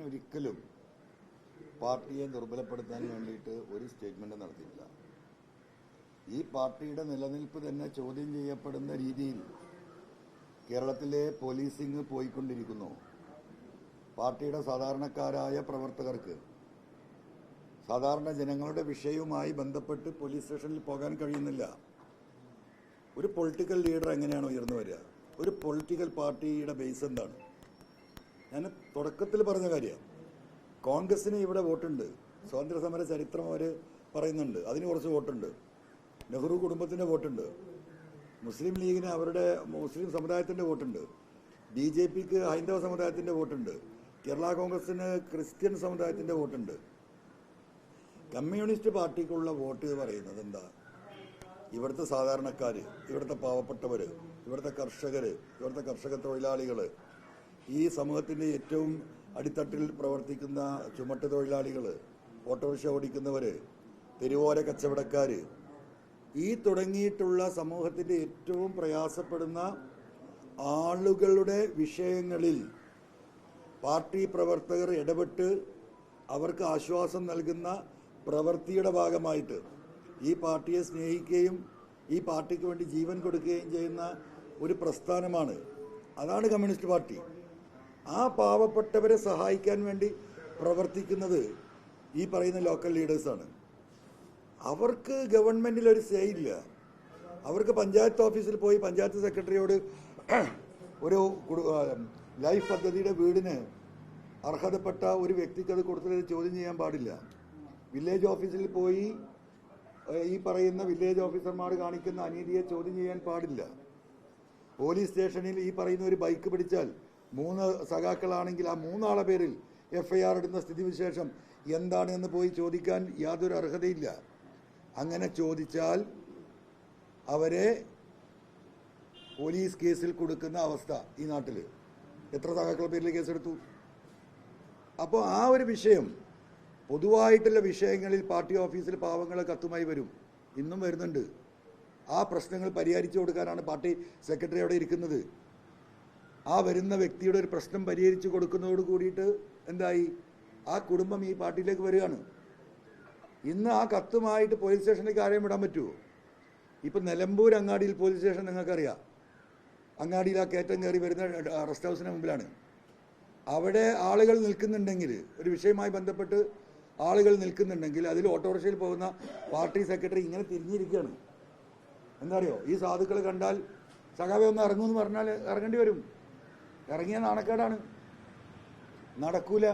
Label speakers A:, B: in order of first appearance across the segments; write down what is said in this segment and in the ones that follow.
A: ഒരിക്കലും പാർട്ടിയെ ദുർബലപ്പെടുത്താൻ വേണ്ടിയിട്ട് ഒരു സ്റ്റേറ്റ്മെന്റ് നടത്തിയിട്ടില്ല. ഈ പാർട്ടിയുടെ നിലനിൽപ്പ് തന്നെ ചോദ്യം ചെയ്യപ്പെടുന്ന രീതിയിൽ കേരളത്തിലെ പോലീസിംഗ് പോയിക്കൊണ്ടിരിക്കുന്നു. പാർട്ടിയുടെ സാധാരണക്കാരായ പ്രവർത്തകർക്ക് സാധാരണ ജനങ്ങളുടെ വിഷയവുമായി ബന്ധപ്പെട്ട് പോലീസ് സ്റ്റേഷനിൽ പോകാൻ കഴിയുന്നില്ല. ഒരു പൊളിറ്റിക്കൽ ലീഡർ എങ്ങനെയാണ് ഉയർന്നു വരിക? ഒരു പൊളിറ്റിക്കൽ പാർട്ടിയുടെ ബേസ് എന്താണ്? ഞാൻ തുടക്കത്തിൽ പറഞ്ഞ കാര്യം, കോൺഗ്രസിന് ഇവിടെ വോട്ടുണ്ട്, സ്വാതന്ത്ര്യ സമര ചരിത്രം അവർ പറയുന്നുണ്ട്, അതിന് കുറച്ച് വോട്ടുണ്ട്, നെഹ്റു കുടുംബത്തിൻ്റെ വോട്ടുണ്ട്, മുസ്ലിം ലീഗിന് അവരുടെ മുസ്ലിം സമുദായത്തിൻ്റെ വോട്ടുണ്ട്, BJPക്ക് ഹൈന്ദവ സമുദായത്തിൻ്റെ വോട്ടുണ്ട്, കേരള കോൺഗ്രസിന് ക്രിസ്ത്യൻ സമുദായത്തിൻ്റെ വോട്ടുണ്ട്. കമ്മ്യൂണിസ്റ്റ് പാർട്ടിക്കുള്ള വോട്ട് പറയുന്നത് എന്താ? ഇവിടുത്തെ സാധാരണക്കാർ, ഇവിടുത്തെ പാവപ്പെട്ടവർ, ഇവിടുത്തെ കർഷകർ, ഇവിടുത്തെ കർഷക തൊഴിലാളികൾ, ഈ സമൂഹത്തിൻ്റെ ഏറ്റവും അടിത്തട്ടിൽ പ്രവർത്തിക്കുന്ന ചുമട്ട് തൊഴിലാളികൾ, ഓട്ടോറിക്ഷ ഓടിക്കുന്നവർ, തെരുവോര കച്ചവടക്കാർ, ഈ തുടങ്ങിയിട്ടുള്ള സമൂഹത്തിൻ്റെ ഏറ്റവും പ്രയാസപ്പെടുന്ന ആളുകളുടെ വിഷയങ്ങളിൽ പാർട്ടി പ്രവർത്തകർ ഇടപെട്ട് അവർക്ക് ആശ്വാസം നൽകുന്ന പ്രവൃത്തിയുടെ ഭാഗമായിട്ട് ഈ പാർട്ടിയെ സ്നേഹിക്കുകയും ഈ പാർട്ടിക്ക് വേണ്ടി ജീവൻ കൊടുക്കുകയും ചെയ്യുന്ന ഒരു പ്രസ്ഥാനമാണ്. അതാണ് കമ്മ്യൂണിസ്റ്റ് പാർട്ടി. ആ പാവപ്പെട്ടവരെ സഹായിക്കാൻ വേണ്ടി പ്രവർത്തിക്കുന്നത് ഈ പറയുന്ന ലോക്കൽ ലീഡേഴ്സാണ്. അവർക്ക് ഗവൺമെൻറ്റിൽ ഒരു സേ ഇല്ല. അവർക്ക് പഞ്ചായത്ത് ഓഫീസിൽ പോയി പഞ്ചായത്ത് സെക്രട്ടറിയോട് ഒരു ലൈഫ് പദ്ധതിയുടെ വീടിന് അർഹതപ്പെട്ട ഒരു വ്യക്തിക്ക് അത് കൊടുത്തത് ചോദ്യം ചെയ്യാൻ പാടില്ല. വില്ലേജ് ഓഫീസിൽ പോയി ഈ പറയുന്ന വില്ലേജ് ഓഫീസർമാർ കാണിക്കുന്ന അനീതിയെ ചോദ്യം ചെയ്യാൻ പാടില്ല. പോലീസ് സ്റ്റേഷനിൽ ഈ പറയുന്ന ഒരു ബൈക്ക് പിടിച്ചാൽ 3 സഖാക്കളാണെങ്കിൽ ആ 3 ആളെ പേരിൽ FIR ഇടുന്ന സ്ഥിതിവിശേഷം എന്താണെന്ന് പോയി ചോദിക്കാൻ യാതൊരു അർഹതയില്ല. അങ്ങനെ ചോദിച്ചാൽ അവരെ പോലീസ് കേസിൽ കൊടുക്കുന്ന അവസ്ഥ ഈ നാട്ടിൽ. എത്ര സഖാക്കളുടെ പേരിൽ കേസെടുത്തു? അപ്പോൾ ആ ഒരു വിഷയം, പൊതുവായിട്ടുള്ള വിഷയങ്ങളിൽ പാർട്ടി ഓഫീസിൽ പാവങ്ങൾ കത്തുമായി വരും, ഇന്നും വരുന്നുണ്ട്. ആ പ്രശ്നങ്ങൾ പരിഹരിച്ചു കൊടുക്കാനാണ് പാർട്ടി സെക്രട്ടറി അവിടെ ഇരിക്കുന്നത്. ആ വരുന്ന വ്യക്തിയുടെ ഒരു പ്രശ്നം പരിഹരിച്ചു കൊടുക്കുന്നതോട് കൂടിയിട്ട് എന്തായി? ആ കുടുംബം ഈ പാർട്ടിയിലേക്ക് വരികയാണ്. ഇന്ന് ആ കത്തുമായിട്ട് പോലീസ് സ്റ്റേഷനിലേക്ക് ആരെയും വിടാൻ പറ്റുമോ? ഇപ്പം നിലമ്പൂർ അങ്ങാടിയിൽ പോലീസ് സ്റ്റേഷൻ നിങ്ങൾക്കറിയാം. അങ്ങാടിയിൽ ആ കയറ്റം കയറി വരുന്ന റെസ്റ്റ് ഹൗസിന് മുമ്പിലാണ്. അവിടെ ആളുകൾ നിൽക്കുന്നുണ്ടെങ്കിൽ, ഒരു വിഷയവുമായി ബന്ധപ്പെട്ട് ആളുകൾ നിൽക്കുന്നുണ്ടെങ്കിൽ അതിൽ ഓട്ടോറിക്ഷയിൽ പോകുന്ന പാർട്ടി സെക്രട്ടറി ഇങ്ങനെ തിരിഞ്ഞിരിക്കുകയാണ്. എന്താ അറിയോ? ഈ സാധുക്കൾ കണ്ടാൽ സഖാവെ ഒന്ന് ഇറങ്ങുമെന്ന് പറഞ്ഞാൽ ഇറങ്ങേണ്ടി വരും. ഇറങ്ങിയ നാണക്കേടാണ്, നടക്കൂല.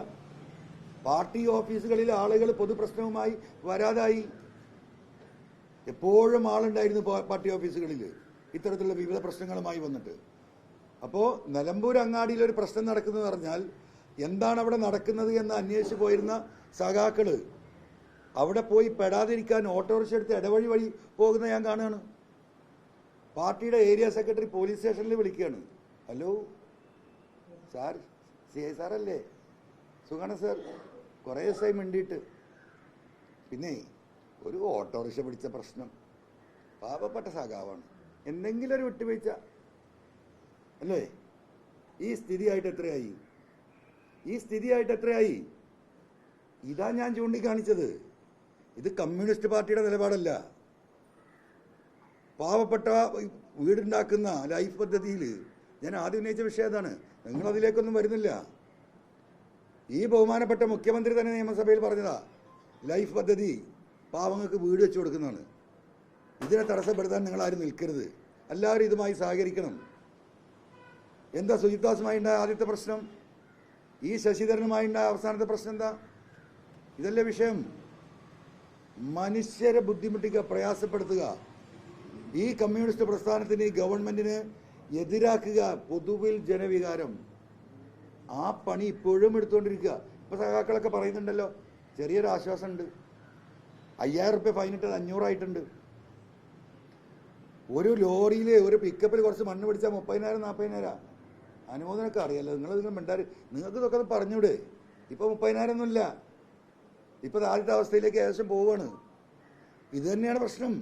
A: പാർട്ടി ഓഫീസുകളിൽ ആളുകൾ പൊതുപ്രശ്നവുമായി വരാതായി. എപ്പോഴും ആളുണ്ടായിരുന്നു പാർട്ടി ഓഫീസുകളിൽ ഇത്തരത്തിലുള്ള വിവിധ പ്രശ്നങ്ങളുമായി വന്നിട്ട്. അപ്പോൾ നിലമ്പൂർ അങ്ങാടിയിൽ ഒരു പ്രശ്നം നടക്കുന്നത് പറഞ്ഞാൽ എന്താണ് അവിടെ നടക്കുന്നത് എന്ന് അന്വേഷിച്ച് പോയിരുന്ന സഖാക്കൾ അവിടെ പോയി പെടാതിരിക്കാൻ ഓട്ടോറിക്ഷ എടുത്ത് ഇടവഴി വഴി പോകുന്ന ഞാൻ കാണുകയാണ്. പാർട്ടിയുടെ ഏരിയ സെക്രട്ടറി പോലീസ് സ്റ്റേഷനിൽ വിളിക്കുകയാണ്. ഹലോ സാർ, CI സാറല്ലേ? സുഖാണ് സാർ, കുറേ ദിവസമായി മിണ്ടിയിട്ട്. പിന്നെ ഒരു ഓട്ടോറിക്ഷ പിടിച്ച പ്രശ്നം, പാവപ്പെട്ട സഖാവാണ്, എന്തെങ്കിലും ഒരു വിട്ടുവീഴ്ച അല്ലേ? ഈ സ്ഥിതിയായിട്ട് എത്രയായി? ഇതാ ഞാൻ ചൂണ്ടിക്കാണിച്ചത്. ഇത് കമ്മ്യൂണിസ്റ്റ് പാർട്ടിയുടെ നിലപാടല്ല. പാവപ്പെട്ട വീടുണ്ടാക്കുന്ന ലൈഫ് പദ്ധതിയിൽ ഞാൻ ആദ്യം ഉന്നയിച്ച വിഷയം അതാണ്. നിങ്ങളതിലേക്കൊന്നും വരുന്നില്ല. ഈ ബഹുമാനപ്പെട്ട മുഖ്യമന്ത്രി തന്നെ നിയമസഭയിൽ പറഞ്ഞതാ, ലൈഫ് പദ്ധതി പാവങ്ങൾക്ക് വീട് വെച്ച് കൊടുക്കുന്നതാണ്. ഇതിനെ തടസ്സപ്പെടുത്താൻ നിങ്ങളാരും നിൽക്കരുത്, എല്ലാവരും ഇതുമായി സഹകരിക്കണം. എന്താ സുജിത്ദാസുമായി ഉണ്ടായ ആദ്യത്തെ പ്രശ്നം? ഈ ശശിധരനുമായി ഉണ്ടായ അവസാനത്തെ പ്രശ്നം എന്താ? ഇതല്ലേ വിഷയം? മനുഷ്യരെ ബുദ്ധിമുട്ടിക്കുക, പ്രയാസപ്പെടുത്തുക, ഈ കമ്മ്യൂണിസ്റ്റ് പ്രസ്ഥാനത്തിന്, ഈ ഗവൺമെന്റിന് എതിരാക്കുക, പൊതുവിൽ ജനവികാരം. ആ പണി ഇപ്പോഴും എടുത്തുകൊണ്ടിരിക്കുക. ഇപ്പൊ സഖാക്കളൊക്കെ പറയുന്നുണ്ടല്ലോ, ചെറിയൊരു ആശ്വാസമുണ്ട്. 5000 റുപ്യ ഫൈനിട്ടത് 500 ആയിട്ടുണ്ട്. ഒരു ലോറിയിൽ ഒരു പിക്കപ്പിൽ കുറച്ച് മണ്ണ് പിടിച്ചാൽ 30,000 40,000 അനുമോദനമൊക്കെ അറിയാലോ. നിങ്ങൾ മിണ്ടാറ്, നിങ്ങൾക്ക് ഇതൊക്കെ പറഞ്ഞൂടെ? ഇപ്പൊ 30,000 ഒന്നുമില്ല. ഇപ്പൊ ആദ്യത്തെ അവസ്ഥയിലേക്ക് ഏകദേശം പോവുകയാണ്. ഇത് തന്നെയാണ് പ്രശ്നം.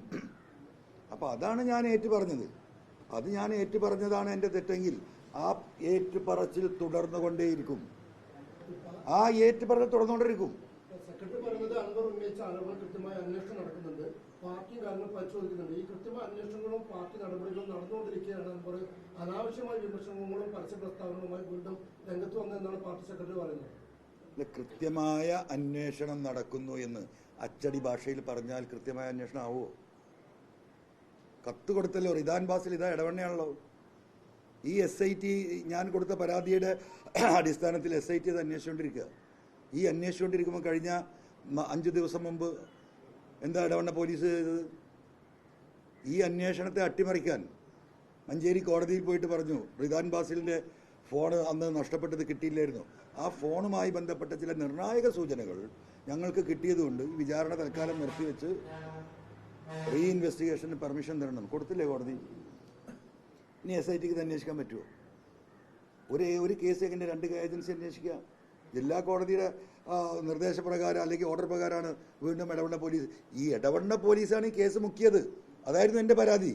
A: അപ്പൊ അതാണ് ഞാൻ ഏറ്റുപറഞ്ഞത്. അത് ഞാൻ ഏറ്റുപറഞ്ഞതാണ് എൻ്റെ തെറ്റെങ്കിൽ ആ ഏറ്റുപറച്ചിൽ തുടർന്നുകൊണ്ടേയിരിക്കും. ആ ഏറ്റുപറയൽ തുടർന്നുകൊണ്ടിരിക്കും.
B: സെക്രട്ടറി പറയുന്നത് അൻവർ ഉന്നയിച്ച ആരോപണം കൃത്യമായ അന്വേഷണം നടക്കുന്നുണ്ട്, പാർട്ടി കാര്യങ്ങൾ പരിശോധിക്കുന്നുണ്ട്. ഈ കൃത്യമായ അന്വേഷണങ്ങളും പാർട്ടി നടപടികളും നടന്നുകൊണ്ടിരിക്കുകയാണ്. അൻവർ അനാവശ്യമായ വിമർശനങ്ങളും പരസ്യ പ്രസ്താവനകളുമായി വീണ്ടും രംഗത്ത് വന്നതെന്നാണ് പാർട്ടി സെക്രട്ടറി പറയുന്നത്.
A: കൃത്യമായ അന്വേഷണം നടക്കുന്നു എന്ന് അച്ചടി ഭാഷയിൽ പറഞ്ഞാൽ കൃത്യമായ അന്വേഷണം ആവുമോ? കത്ത് കൊടുത്തല്ലോ, റിദാൻ ബാസിൽ ഇതാ ഇടവണ്ണയാണല്ലോ. ഈ SIT ഞാൻ കൊടുത്ത പരാതിയുടെ അടിസ്ഥാനത്തിൽ SIT ഇത് അന്വേഷിച്ചുകൊണ്ടിരിക്കുക. ഈ അന്വേഷിച്ചുകൊണ്ടിരിക്കുമ്പോൾ കഴിഞ്ഞ 5 ദിവസം മുമ്പ് എന്താ ഇടവണ്ണ പോലീസ് ചെയ്തത്? ഈ അന്വേഷണത്തെ അട്ടിമറിക്കാൻ മഞ്ചേരി കോടതിയിൽ പോയിട്ട് പറഞ്ഞു റിദാൻ ബാസിലിൻ്റെ ഫോൺ അന്ന് നഷ്ടപ്പെട്ടത് കിട്ടിയില്ലായിരുന്നു. ആ ഫോണുമായി ബന്ധപ്പെട്ട ചില നിർണായക സൂചനകൾ ഞങ്ങൾക്ക് കിട്ടിയതുകൊണ്ട് ഈ വിചാരണ തൽക്കാലം നിർത്തിവെച്ച് റീ ഇൻവെസ്റ്റിഗേഷന് പെർമിഷൻ തരണം. കൊടുത്തില്ലേ കോടതി? ഇനി SITക്ക് ഇത് അന്വേഷിക്കാൻ പറ്റുമോ? ഒരു കേസ് എങ്ങനെ 2 ഏജൻസി അന്വേഷിക്കുക? ജില്ലാ കോടതിയുടെ നിർദ്ദേശപ്രകാരം അല്ലെങ്കിൽ ഓർഡർ പ്രകാരമാണ് വീണ്ടും ഇടവണ്ണ പോലീസ്. ഈ ഇടവണ്ണ പോലീസാണ് ഈ കേസ് മുക്കിയത്. അതായിരുന്നു എൻ്റെ പരാതി.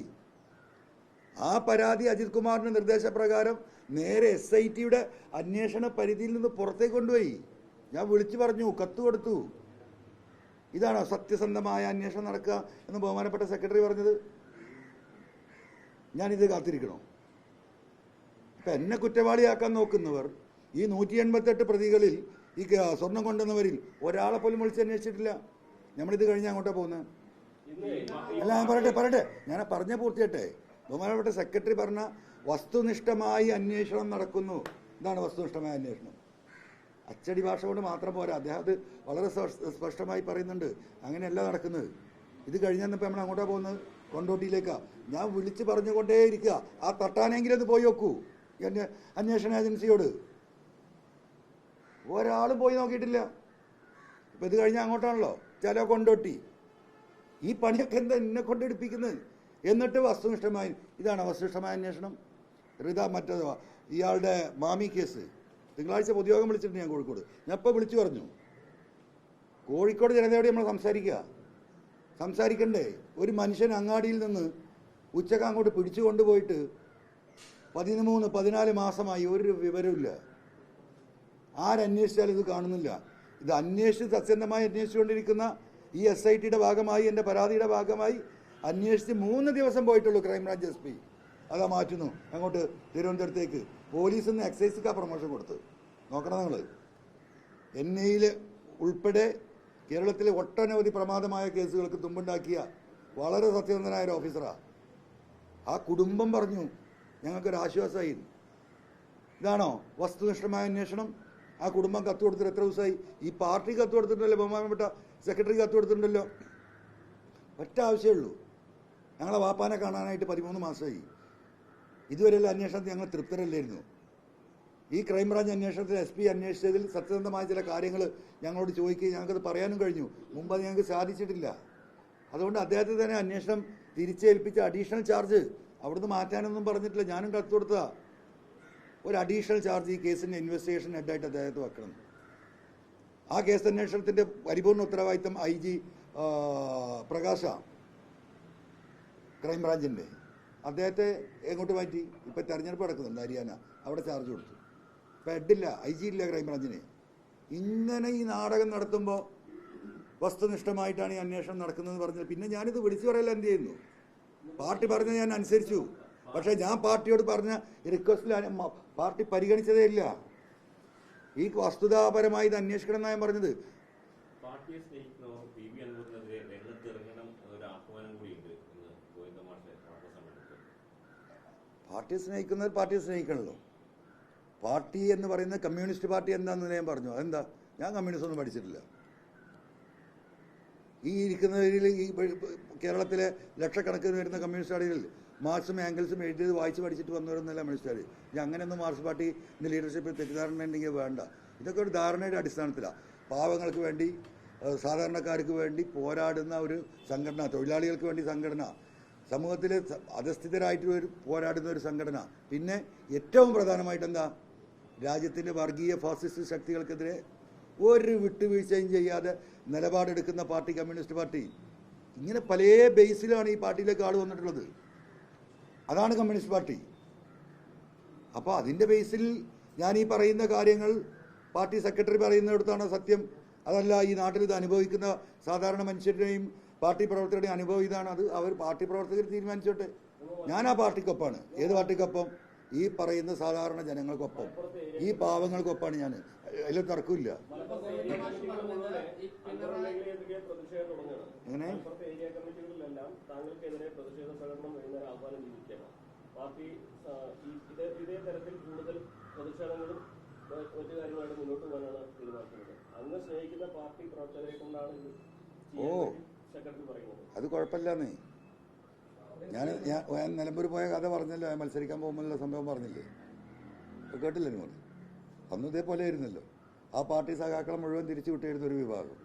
A: ആ പരാതി അജിത് കുമാറിൻ്റെ നിർദ്ദേശപ്രകാരം നേരെ SITയുടെ അന്വേഷണ പരിധിയിൽ നിന്ന് പുറത്തേക്ക് കൊണ്ടുപോയി. ഞാൻ വിളിച്ചു പറഞ്ഞു, കത്ത് കൊടുത്തു. ഇതാണോ സത്യസന്ധമായ അന്വേഷണം നടക്കുക എന്ന് ബഹുമാനപ്പെട്ട സെക്രട്ടറി പറഞ്ഞത്? ഞാനിത് കാത്തിരിക്കണോ? ഇപ്പം എന്നെ കുറ്റവാളിയാക്കാൻ നോക്കുന്നവർ ഈ 188 പ്രതികളിൽ ഈ സ്വർണം കൊണ്ടുവന്നവരിൽ ഒരാളെ പോലും വിളിച്ച് അന്വേഷിച്ചിട്ടില്ല. നമ്മളിത് കഴിഞ്ഞ് അങ്ങോട്ടാ പോകുന്നത്. അല്ല, ഞാൻ പറയട്ടെ ഞാൻ പറഞ്ഞ പൂർത്തിയാട്ടെ. ബഹുമാനപ്പെട്ട സെക്രട്ടറി പറഞ്ഞ വസ്തുനിഷ്ഠമായി അന്വേഷണം നടക്കുന്നു. ഇതാണ് വസ്തുനിഷ്ഠമായ അന്വേഷണം. അച്ചടി ഭാഷ കൊണ്ട് മാത്രം പോരാ, അദ്ദേഹം അത് വളരെ സ്പഷ്ടമായി പറയുന്നുണ്ട്. അങ്ങനെയല്ല നടക്കുന്നത്. ഇത് കഴിഞ്ഞപ്പോൾ നമ്മൾ അങ്ങോട്ടാ പോകുന്നത്, കൊണ്ടോട്ടിയിലേക്കാ. ഞാൻ വിളിച്ച് പറഞ്ഞുകൊണ്ടേയിരിക്കുക, ആ തട്ടാനെങ്കിലും അത് പോയി നോക്കൂ അന്വേഷണ ഏജൻസിയോട്. ഒരാളും പോയി നോക്കിയിട്ടില്ല. ഇപ്പം ഇത് കഴിഞ്ഞാൽ അങ്ങോട്ടാണല്ലോ, ചില കൊണ്ടോട്ടി. ഈ പണിയൊക്കെ എന്താ എന്നെ കൊണ്ടെടുപ്പിക്കുന്നത്? എന്നിട്ട് വസ്തുനിഷ്ഠമായി, ഇതാണ് വസ്തുനിഷ്ഠമായ അന്വേഷണം. മറ്റേത് ഇയാളുടെ മാമി കേസ് തിങ്കളാഴ്ച പൊതുയോഗം വിളിച്ചിട്ടുണ്ട് ഞാൻ കോഴിക്കോട്. ഞാൻ ഇപ്പോൾ വിളിച്ചു പറഞ്ഞു, കോഴിക്കോട് ജനതയോട് നമ്മൾ സംസാരിക്കണ്ടേ? ഒരു മനുഷ്യൻ അങ്ങാടിയിൽ നിന്ന് ഉച്ചക്ക് അങ്ങോട്ട് പിടിച്ചു കൊണ്ടുപോയിട്ട് 13-14 മാസമായി ഒരു വിവരമില്ല. ആരന്വേഷിച്ചാലും ഇത് കാണുന്നില്ല. ഇത് അന്വേഷിച്ച് സത്യസന്ധമായി അന്വേഷിച്ചുകൊണ്ടിരിക്കുന്ന ഈ SITയുടെ ഭാഗമായി, എൻ്റെ പരാതിയുടെ ഭാഗമായി അന്വേഷിച്ച് 3 ദിവസം പോയിട്ടുള്ളൂ ക്രൈംബ്രാഞ്ച് SP. അതാ മാറ്റുന്നു അങ്ങോട്ട് തിരുവനന്തപുരത്തേക്ക്. പോലീസിൽ നിന്ന് എക്സൈസിക്കാ പ്രൊമോഷൻ കൊടുത്ത്. നോക്കണം നിങ്ങൾ. NIയിൽ ഉൾപ്പെടെ കേരളത്തിലെ ഒട്ടനവധി പ്രമാദമായ കേസുകൾക്ക് തുമ്പുണ്ടാക്കിയ വളരെ സത്യസന്ധനായ ഒരു ഓഫീസറാണ്. ആ കുടുംബം പറഞ്ഞു ഞങ്ങൾക്കൊരാശ്വാസമായി. ഇതാണോ വസ്തുനിഷ്ഠമായ അന്വേഷണം? ആ കുടുംബം കത്ത് കൊടുത്തിട്ട് എത്ര ദിവസമായി? ഈ പാർട്ടി കത്ത് കൊടുത്തിട്ടുണ്ടല്ലോ, ബഹുമാനപ്പെട്ട സെക്രട്ടറി കത്ത് കൊടുത്തിട്ടുണ്ടല്ലോ. ഒറ്റ ആവശ്യമുള്ളൂ, ഞങ്ങളെ വാപ്പാനെ കാണാനായിട്ട് 13 മാസമായി. ഇതുവരെയുള്ള അന്വേഷണത്തിൽ ഞങ്ങൾ തൃപ്തരല്ലായിരുന്നു. ഈ ക്രൈംബ്രാഞ്ച് അന്വേഷണത്തിൽ SP അന്വേഷിച്ചതിൽ സത്യസന്ധമായ ചില കാര്യങ്ങൾ ഞങ്ങളോട് ചോദിക്കുകയും ഞങ്ങൾക്കത് പറയാനും കഴിഞ്ഞു. മുമ്പ് അത് ഞങ്ങൾക്ക് സാധിച്ചിട്ടില്ല. അതുകൊണ്ട് അദ്ദേഹത്തെ തന്നെ അന്വേഷണം തിരിച്ചേൽപ്പിച്ച അഡീഷണൽ ചാർജ് അവിടുന്ന് മാറ്റാനൊന്നും പറഞ്ഞിട്ടില്ല. ഞാനും കത്ത് കൊടുത്തതാ. ഒരു അഡീഷണൽ ചാർജ് ഈ കേസിൻ്റെ ഇൻവെസ്റ്റിഗേഷൻ ഹെഡായിട്ട് അദ്ദേഹത്തെ വെക്കണം. ആ കേസ് അന്വേഷണത്തിൻ്റെ പരിപൂർണ്ണ ഉത്തരവാദിത്തം IG പ്രകാശ ക്രൈംബ്രാഞ്ചിൻ്റെ. അദ്ദേഹത്തെ എങ്ങോട്ട് മാറ്റി? ഇപ്പം തെരഞ്ഞെടുപ്പ് നടക്കുന്നുണ്ട് ഹരിയാന, അവിടെ ചാർജ് കൊടുത്തു. ഇപ്പം ഹെഡില്ല, IG ഇല്ല ക്രൈംബ്രാഞ്ചിന്. ഇങ്ങനെ ഈ നാടകം നടത്തുമ്പോൾ വസ്തുനിഷ്ഠമായിട്ടാണ് ഈ അന്വേഷണം നടക്കുന്നതെന്ന് പറഞ്ഞത്. പിന്നെ ഞാനിത് വിളിച്ചു പറയല്ല എന്ത് ചെയ്യുന്നു? പാർട്ടി പറഞ്ഞത് ഞാൻ അനുസരിച്ചു. പക്ഷേ ഞാൻ പാർട്ടിയോട് പറഞ്ഞ റിക്വസ്റ്റിൽ പാർട്ടി പരിഗണിച്ചതേ ഇല്ല. ഈ വസ്തുതാപരമായി ഇത് അന്വേഷിക്കണം എന്നാണ് ഞാൻ പറഞ്ഞത്. പാർട്ടിയെ സ്നേഹിക്കുന്നവർ പാർട്ടിയെ സ്നേഹിക്കണല്ലോ. പാർട്ടി എന്ന് പറയുന്നത് കമ്മ്യൂണിസ്റ്റ് പാർട്ടി എന്താണെന്ന് ഞാൻ പറഞ്ഞു. അതെന്താ? ഞാൻ കമ്മ്യൂണിസ്റ്റ് ഒന്നും പഠിച്ചിട്ടില്ല. ഈ ഇരിക്കുന്നവരിൽ ഈ കേരളത്തിലെ ലക്ഷക്കണക്കിന് വരുന്ന കമ്മ്യൂണിസ്റ്റ് പാർട്ടികളിൽ മാർക്സും ആംഗിൾസും എഴുതിയത് വായിച്ച് പഠിച്ചിട്ട് വന്നവരൊന്നല്ല കമ്മ്യൂണിസ്റ്റുകാർ. ഞാൻ അങ്ങനെയൊന്നും മാർക്സ് പാർട്ടി ലീഡർഷിപ്പിൽ തെറ്റിദ്ധാരണ ഉണ്ടെങ്കിൽ വേണ്ട. ഇതൊക്കെ ഒരു ധാരണയുടെ അടിസ്ഥാനത്തിലാണ്. പാവങ്ങൾക്ക് വേണ്ടി, സാധാരണക്കാർക്ക് വേണ്ടി പോരാടുന്ന ഒരു സംഘടന, തൊഴിലാളികൾക്ക് വേണ്ടി സംഘടന, സമൂഹത്തിൽ അധസ്ഥിതരായിട്ട് പോരാടുന്ന ഒരു സംഘടന. പിന്നെ ഏറ്റവും പ്രധാനമായിട്ട് എന്താ? രാജ്യത്തിൻ്റെ വർഗീയ ഫാസിസ്റ്റ് ശക്തികൾക്കെതിരെ ഒരു വിട്ടുവീഴ്ചയും ചെയ്യാതെ നിലപാടെടുക്കുന്ന പാർട്ടി കമ്മ്യൂണിസ്റ്റ് പാർട്ടി. ഇങ്ങനെ പല ബേസിലാണ് ഈ പാർട്ടിയിലേക്ക് ആൾ വന്നിട്ടുള്ളത്. അതാണ് കമ്മ്യൂണിസ്റ്റ് പാർട്ടി. അപ്പോൾ അതിൻ്റെ ബേസിൽ ഞാൻ ഈ പറയുന്ന കാര്യങ്ങൾ പാർട്ടി സെക്രട്ടറി പറയുന്നിടത്താണോ സത്യം? അതല്ല ഈ നാട്ടിൽ ഇത് അനുഭവിക്കുന്ന സാധാരണ മനുഷ്യരുടെയും പാർട്ടി പ്രവർത്തകരുടെയും അനുഭവം ഇതാണ്. അത് അവർ പാർട്ടി പ്രവർത്തകർ തീരുമാനിച്ചോട്ടെ. ഞാൻ ആ പാർട്ടിക്കൊപ്പമാണ്. ഏത് പാർട്ടിക്കൊപ്പം? ഈ പറയുന്ന സാധാരണ ജനങ്ങൾക്കൊപ്പം, ഈ പാവങ്ങൾക്കൊപ്പമാണ് ഞാൻ. അതിലൊരു തർക്കമില്ല. എങ്ങനെ
C: പാർട്ടി ഇതേ തരത്തിൽ കൂടുതൽ പ്രതിഷേധങ്ങളും മറ്റു കാര്യങ്ങളായിട്ട് മുന്നോട്ട് പോകാനാണ് തീരുമാനിക്കുന്നത്. അങ്ങ് സ്നേഹിക്കുന്ന പാർട്ടി പ്രവർത്തകരെ കൊണ്ടാണ് സെക്രട്ടറി പറയുന്നത്.
A: അത് കുഴപ്പമില്ലെന്നേ. ഞാൻ നിലമ്പൂർ പോയ കഥ പറഞ്ഞല്ലോ, മത്സരിക്കാൻ പോകുമ്പോഴുള്ള സംഭവം പറഞ്ഞില്ലേ? കേട്ടില്ല നിങ്ങൾ? അന്ന് ഇതേപോലെ ആയിരുന്നല്ലോ. ആ പാർട്ടി സഖാക്കളെ മുഴുവൻ തിരിച്ചു വിട്ടിരുന്ന ഒരു വിഭാഗം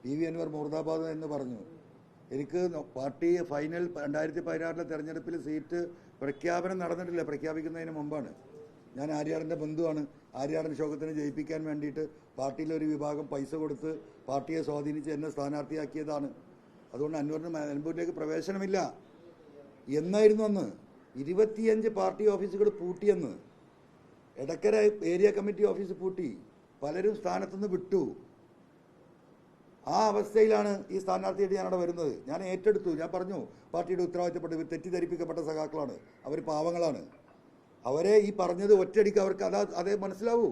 A: PV അൻവർ മുർദാബാദ് എന്ന് പറഞ്ഞു. എനിക്ക് പാർട്ടി ഫൈനൽ 2016 തെരഞ്ഞെടുപ്പിൽ സീറ്റ് പ്രഖ്യാപനം നടന്നിട്ടില്ല, പ്രഖ്യാപിക്കുന്നതിന് മുമ്പാണ്. ഞാൻ ആര്യാടൻ്റെ ബന്ധുവാണ്. ആര്യാടൻ ശോകത്തിനെ ജയിപ്പിക്കാൻ വേണ്ടിയിട്ട് പാർട്ടിയിലൊരു വിഭാഗം പൈസ കൊടുത്ത് പാർട്ടിയെ സ്വാധീനിച്ച് എന്നെ സ്ഥാനാർത്ഥിയാക്കിയതാണ്. അതുകൊണ്ട് അൻവറിന് നിലമ്പൂരിലേക്ക് പ്രവേശനമില്ല എന്നായിരുന്നു അന്ന്. 25 പാർട്ടി ഓഫീസുകൾ പൂട്ടിയെന്ന്. എടക്കര ഏരിയ കമ്മിറ്റി ഓഫീസ് പൂട്ടി, പലരും സ്ഥാനത്തുനിന്ന് വിട്ടു. ആ അവസ്ഥയിലാണ് ഈ സ്ഥാനാർത്ഥിയായിട്ട് ഞാനവിടെ വരുന്നത്. ഞാൻ ഏറ്റെടുത്തു. ഞാൻ പറഞ്ഞു, പാർട്ടിയുടെ ഉത്തരവാദിത്തപ്പെട്ട തെറ്റിദ്ധരിപ്പിക്കപ്പെട്ട സഖാക്കളാണ്, അവർ പാവങ്ങളാണ്. അവരെ ഈ പറഞ്ഞത് ഒറ്റയടിക്ക് അവർക്ക് അതേ മനസ്സിലാവൂ.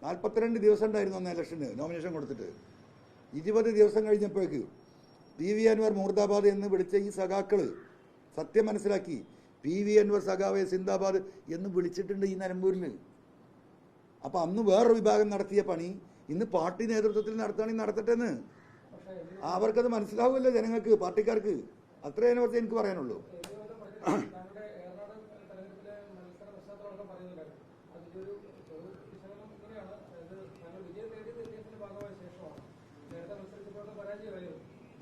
A: 42 ദിവസം ഉണ്ടായിരുന്നു അന്ന് ഇലക്ഷന് നോമിനേഷൻ കൊടുത്തിട്ട്. 20 ദിവസം കഴിഞ്ഞപ്പോഴേക്ക് PV അൻവർ മുർദാബാദ് എന്ന് വിളിച്ച ഈ സഖാക്കൾ സത്യം മനസ്സിലാക്കി. PV അൻവർ സഖാവെ സിന്ദാബാദ് എന്ന് വിളിച്ചിട്ടുണ്ട് ഈ നിലമ്പൂരിൽ. അപ്പം അന്ന് വേറൊരു വിഭാഗം നടത്തിയ പണി ഇന്ന് പാർട്ടി നേതൃത്വത്തിൽ നടത്തുകയാണെങ്കിൽ നടത്തട്ടെ എന്ന്. അവർക്കത് മനസ്സിലാവുമല്ലോ ജനങ്ങൾക്ക്, പാർട്ടിക്കാർക്ക്. അത്രേ അതിനകത്ത് എനിക്ക് പറയാനുള്ളൂ.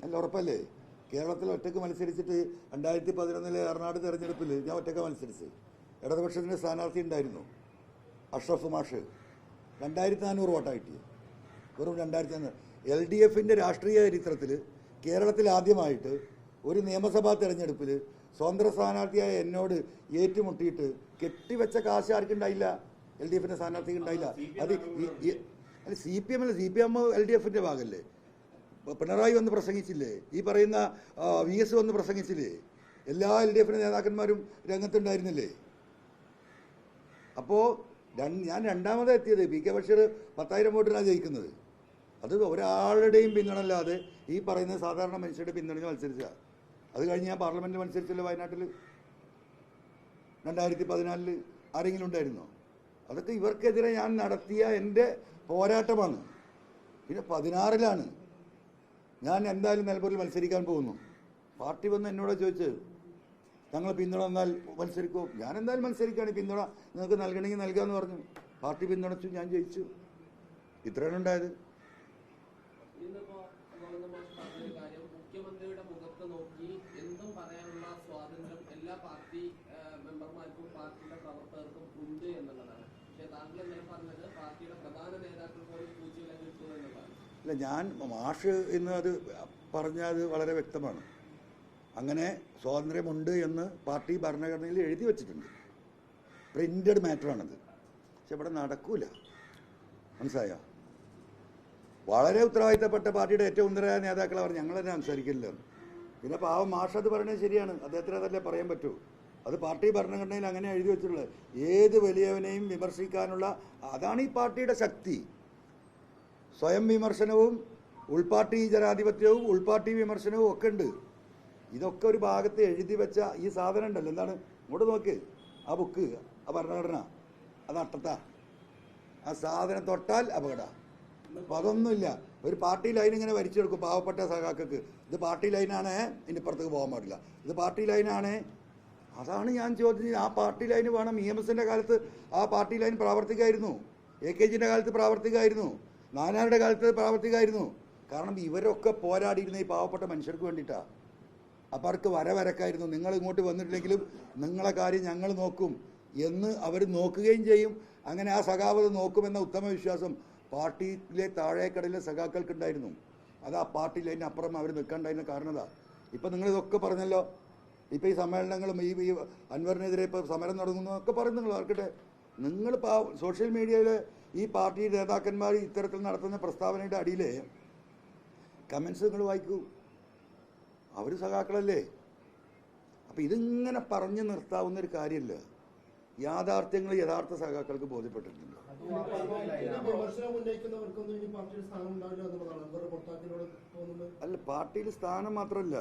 A: അല്ല, ഉറപ്പല്ലേ? കേരളത്തിൽ ഒറ്റയ്ക്ക് മത്സരിച്ചിട്ട് 2011 എറണാട് തെരഞ്ഞെടുപ്പിൽ ഞാൻ ഒറ്റയ്ക്ക് മത്സരിച്ച്. ഇടതുപക്ഷത്തിൻ്റെ സ്ഥാനാർത്ഥി ഉണ്ടായിരുന്നു അഷ്റഫ് മാഷ്. 2400 വോട്ടാണ് കിട്ടിയത്. വെറും 2400. LDFിൻ്റെ രാഷ്ട്രീയ ചരിത്രത്തിൽ കേരളത്തിൽ ആദ്യമായിട്ട് ഒരു നിയമസഭാ തെരഞ്ഞെടുപ്പിൽ സ്വതന്ത്ര സ്ഥാനാർത്ഥിയായ എന്നോട് ഏറ്റുമുട്ടിയിട്ട് കെട്ടിവെച്ച കാശ് ആർക്കുണ്ടായില്ല, LDFിൻ്റെ സ്ഥാനാർത്ഥിക്ക് ഉണ്ടായില്ല. അത് CPM അല്ല, CPM LDFിൻ്റെ ഭാഗമല്ലേ? പിണറായി വന്ന് പ്രസംഗിച്ചില്ലേ? ഈ പറയുന്ന VS വന്ന് പ്രസംഗിച്ചില്ലേ? എല്ലാ LDFിൻ്റെ നേതാക്കന്മാരും രംഗത്തുണ്ടായിരുന്നില്ലേ? അപ്പോൾ ഞാൻ രണ്ടാമതെത്തിയത്. PK ബഷീർ 10,000 വോട്ടിനാണ് ജയിക്കുന്നത്. അത് ഒരാളുടെയും പിന്തുണല്ലാതെ ഈ പറയുന്ന സാധാരണ മനുഷ്യരുടെ പിന്തുണയിൽ മത്സരിച്ച. അത് കഴിഞ്ഞ് ഞാൻ പാർലമെൻറ്റിൽ മത്സരിച്ചല്ലോ വയനാട്ടിൽ. 2014 ആരെങ്കിലും ഉണ്ടായിരുന്നോ? അതൊക്കെ ഇവർക്കെതിരെ ഞാൻ നടത്തിയ എൻ്റെ പോരാട്ടമാണ്. പിന്നെ 16 ഞാൻ എന്തായാലും നിലമ്പൂരിൽ മത്സരിക്കാൻ പോകുന്നു. പാർട്ടി വന്ന് എന്നോട് ചോദിച്ച് ഞങ്ങൾ പിന്തുണ എന്നാൽ മത്സരിക്കുമോ? ഞാൻ എന്തായാലും മത്സരിക്കുകയാണ്, പിന്തുണ നിങ്ങൾക്ക് നൽകണമെങ്കിൽ നൽകാമെന്ന് പറഞ്ഞു. പാർട്ടി പിന്തുണച്ചു, ഞാൻ ജയിച്ചു. ഇത്രയാണ് ഉണ്ടായത്.
D: മുഖ്യമന്ത്രിയുടെ മുഖത്ത് നോക്കി എന്തും പറയാനുള്ള സ്വാതന്ത്ര്യം എല്ലാ പാർട്ടി മെമ്പർമാർക്കും പാർട്ടിയുടെ പ്രവർത്തകർക്കും ഉണ്ട് എന്നുള്ളതാണ്. പക്ഷേ താങ്കൾ എന്നാൽ പറഞ്ഞത് പാർട്ടിയുടെ പ്രധാന നേതാക്കൾ പോലും പൂജ്യം കിട്ടും എന്നുള്ളതാണ്.
A: അല്ല, ഞാൻ മാഷ് ഇന്ന് അത് പറഞ്ഞത് വളരെ വ്യക്തമാണ്. അങ്ങനെ സ്വാതന്ത്ര്യമുണ്ട് എന്ന് പാർട്ടി ഭരണഘടനയിൽ എഴുതി വച്ചിട്ടുണ്ട്. പ്രിന്റഡ് മാറ്ററാണത്. പക്ഷെ ഇവിടെ നടക്കൂല. മനസ്സിലായോ? വളരെ ഉത്തരവാദിത്തപ്പെട്ട പാർട്ടിയുടെ ഏറ്റവും ഉന്നതരായ നേതാക്കൾ അവർ ഞങ്ങൾ തന്നെ സംസാരിക്കില്ല. പിന്നെ പാവം മാഷ് അത് പറയുന്നത് ശരിയാണ്, അദ്ദേഹത്തിന് അതല്ലേ പറയാൻ പറ്റൂ. അത് പാർട്ടി ഭരണഘടനയിൽ അങ്ങനെ എഴുതി വെച്ചിട്ടുള്ളത്. ഏത് വലിയവനെയും വിമർശിക്കാനുള്ള, അതാണ് ഈ പാർട്ടിയുടെ ശക്തി. സ്വയം വിമർശനവും ഉൾപാർട്ടി ജനാധിപത്യവും ഉൾപാർട്ടി വിമർശനവും ഒക്കെ ഉണ്ട്. ഇതൊക്കെ ഒരു ഭാഗത്ത് എഴുതി വെച്ച ഈ സാധനം ഉണ്ടല്ലോ, എന്താണ്? ഇങ്ങോട്ട് നോക്ക്, ആ ബുക്ക്, ആ ഭരണഘടന, അത് അട്ടത്താ. ആ സാധനം തൊട്ടാൽ അപകട. അപ്പം അതൊന്നുമില്ല. ഒരു പാർട്ടി ലൈൻ ഇങ്ങനെ വരിച്ചെടുക്കും പാവപ്പെട്ട സഖാക്കൾക്ക്. ഇത് പാർട്ടി ലൈനാണ്, ഇതിൻ്റെ ഇപ്പുറത്തേക്ക് പോകാൻ പാടില്ല. ഇത് പാർട്ടി ലൈനാണ്. അതാണ് ഞാൻ ചോദിച്ചത്. ആ പാർട്ടി ലൈന് വേണം. EMSൻ്റെ കാലത്ത് ആ പാർട്ടി ലൈൻ പ്രാവർത്തികമായിരുന്നു. AKGൻ്റെ കാലത്ത് പ്രാവർത്തികമായിരുന്നു. നാനാരുടെ കാലത്ത് പ്രാവർത്തികമായിരുന്നു. കാരണം ഇവരൊക്കെ പോരാടിയിരുന്ന ഈ പാവപ്പെട്ട മനുഷ്യർക്ക് വേണ്ടിയിട്ടാണ്. അപ്പോൾ അവർക്ക് വരക്കായിരുന്നു. നിങ്ങൾ ഇങ്ങോട്ട് വന്നിട്ടില്ലെങ്കിലും നിങ്ങളെ കാര്യം ഞങ്ങൾ നോക്കും എന്ന് അവർ നോക്കുകയും ചെയ്യും. അങ്ങനെ ആ സഖാവത് നോക്കുമെന്ന ഉത്തമ വിശ്വാസം പാർട്ടിയിലെ താഴേക്കടയിലെ സഖാക്കൾക്കുണ്ടായിരുന്നു. അത് ആ പാർട്ടി ലൈനിന് അപ്പുറം അവർ നിൽക്കാണ്ടായിരുന്ന കാരണതാ. ഇപ്പം നിങ്ങളിതൊക്കെ പറഞ്ഞല്ലോ. ഇപ്പോൾ ഈ സമ്മേളനങ്ങളും ഈ അൻവറിനെതിരെ ഇപ്പോൾ സമരം നടത്തുന്നു ഒക്കെ പറയുന്നു. നിങ്ങൾ ഓർക്കട്ടെ, നിങ്ങൾ സോഷ്യൽ മീഡിയയിൽ ഈ പാർട്ടി നേതാക്കന്മാർ ഇത്തരത്തിൽ നടത്തുന്ന പ്രസ്താവനയുടെ അടിയിൽ കമൻസ് നിങ്ങൾ വായിക്കൂ. അവർ സഖാക്കളല്ലേ. അപ്പം ഇതിങ്ങനെ പറഞ്ഞു നിർത്താവുന്ന ഒരു കാര്യമല്ല. യാഥാർത്ഥ്യങ്ങൾ യഥാർത്ഥ സഖാക്കൾക്ക് ബോധ്യപ്പെട്ടിട്ടുണ്ട്.
B: വിമർശനം ഉന്നയിക്കുന്നവർക്കൊന്നും ഇനി പാർട്ടിയിൽ സ്ഥാനം ഉണ്ടാവില്ല എന്നുള്ളതാണ് അൻവറിന്റെ പുറത്താക്കലിനോട് തോന്നുന്നത്.
A: അല്ല, പാർട്ടിയിൽ സ്ഥാനം മാത്രമല്ല,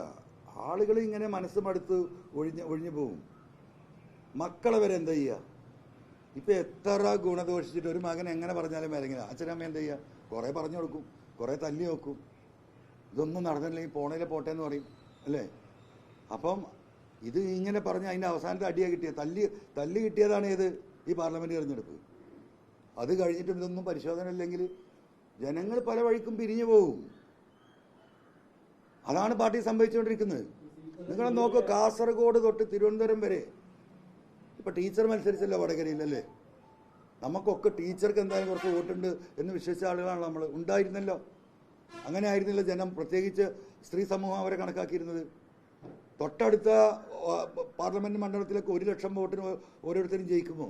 A: ആളുകൾ ഇങ്ങനെ മനസ്സ് മടുത്ത് ഒഴിഞ്ഞു പോകും. മക്കളെ വരെ എന്താ ചെയ്യുക? ഇപ്പം എത്ര ഗുണദോഷിച്ചിട്ട് ഒരു മകൻ എങ്ങനെ പറഞ്ഞാലും വരങ്ങനെ അച്ഛനമ്മ എന്താ ചെയ്യുക? കുറേ പറഞ്ഞു കൊടുക്കും, കുറേ തല്ലി നോക്കും. ഇതൊന്നും നടന്നില്ലെങ്കിൽ പോണേലെ പോട്ടെ എന്ന് പറയും അല്ലേ? അപ്പം ഇത് ഇങ്ങനെ പറഞ്ഞ് അതിൻ്റെ അവസാനത്തെ അടിയാണ് കിട്ടിയത്. തല്ലി കിട്ടിയതാണ് ഏത്? ഈ പാർലമെൻറ്റ് തിരഞ്ഞെടുപ്പ്. അത് കഴിഞ്ഞിട്ടും ഇതൊന്നും പരിശോധന ഇല്ലെങ്കിൽ ജനങ്ങൾ പല വഴിക്കും പിരിഞ്ഞു പോകും. അതാണ് പാർട്ടി സംഭവിച്ചുകൊണ്ടിരിക്കുന്നത്. നിങ്ങൾ നോക്കൂ, കാസർഗോഡ് തൊട്ട് തിരുവനന്തപുരം വരെ ഇപ്പം ടീച്ചർ മത്സരിച്ചല്ലോ വടകരയിലല്ലേ. നമുക്കൊക്കെ ടീച്ചർക്ക് എന്തായാലും കുറച്ച് വോട്ടുണ്ട് എന്ന് വിശ്വസിച്ച ആളുകളാണ് നമ്മൾ. ഉണ്ടായിരുന്നല്ലോ, അങ്ങനെ ആയിരുന്നില്ല ജനം, പ്രത്യേകിച്ച് സ്ത്രീ സമൂഹം അവരെ കണക്കാക്കിയിരുന്നത്. തൊട്ടടുത്ത പാർലമെൻറ്റ് മണ്ഡലത്തിലൊക്കെ 1,00,000 വോട്ടിന് ഓരോരുത്തരും ജയിക്കുമോ?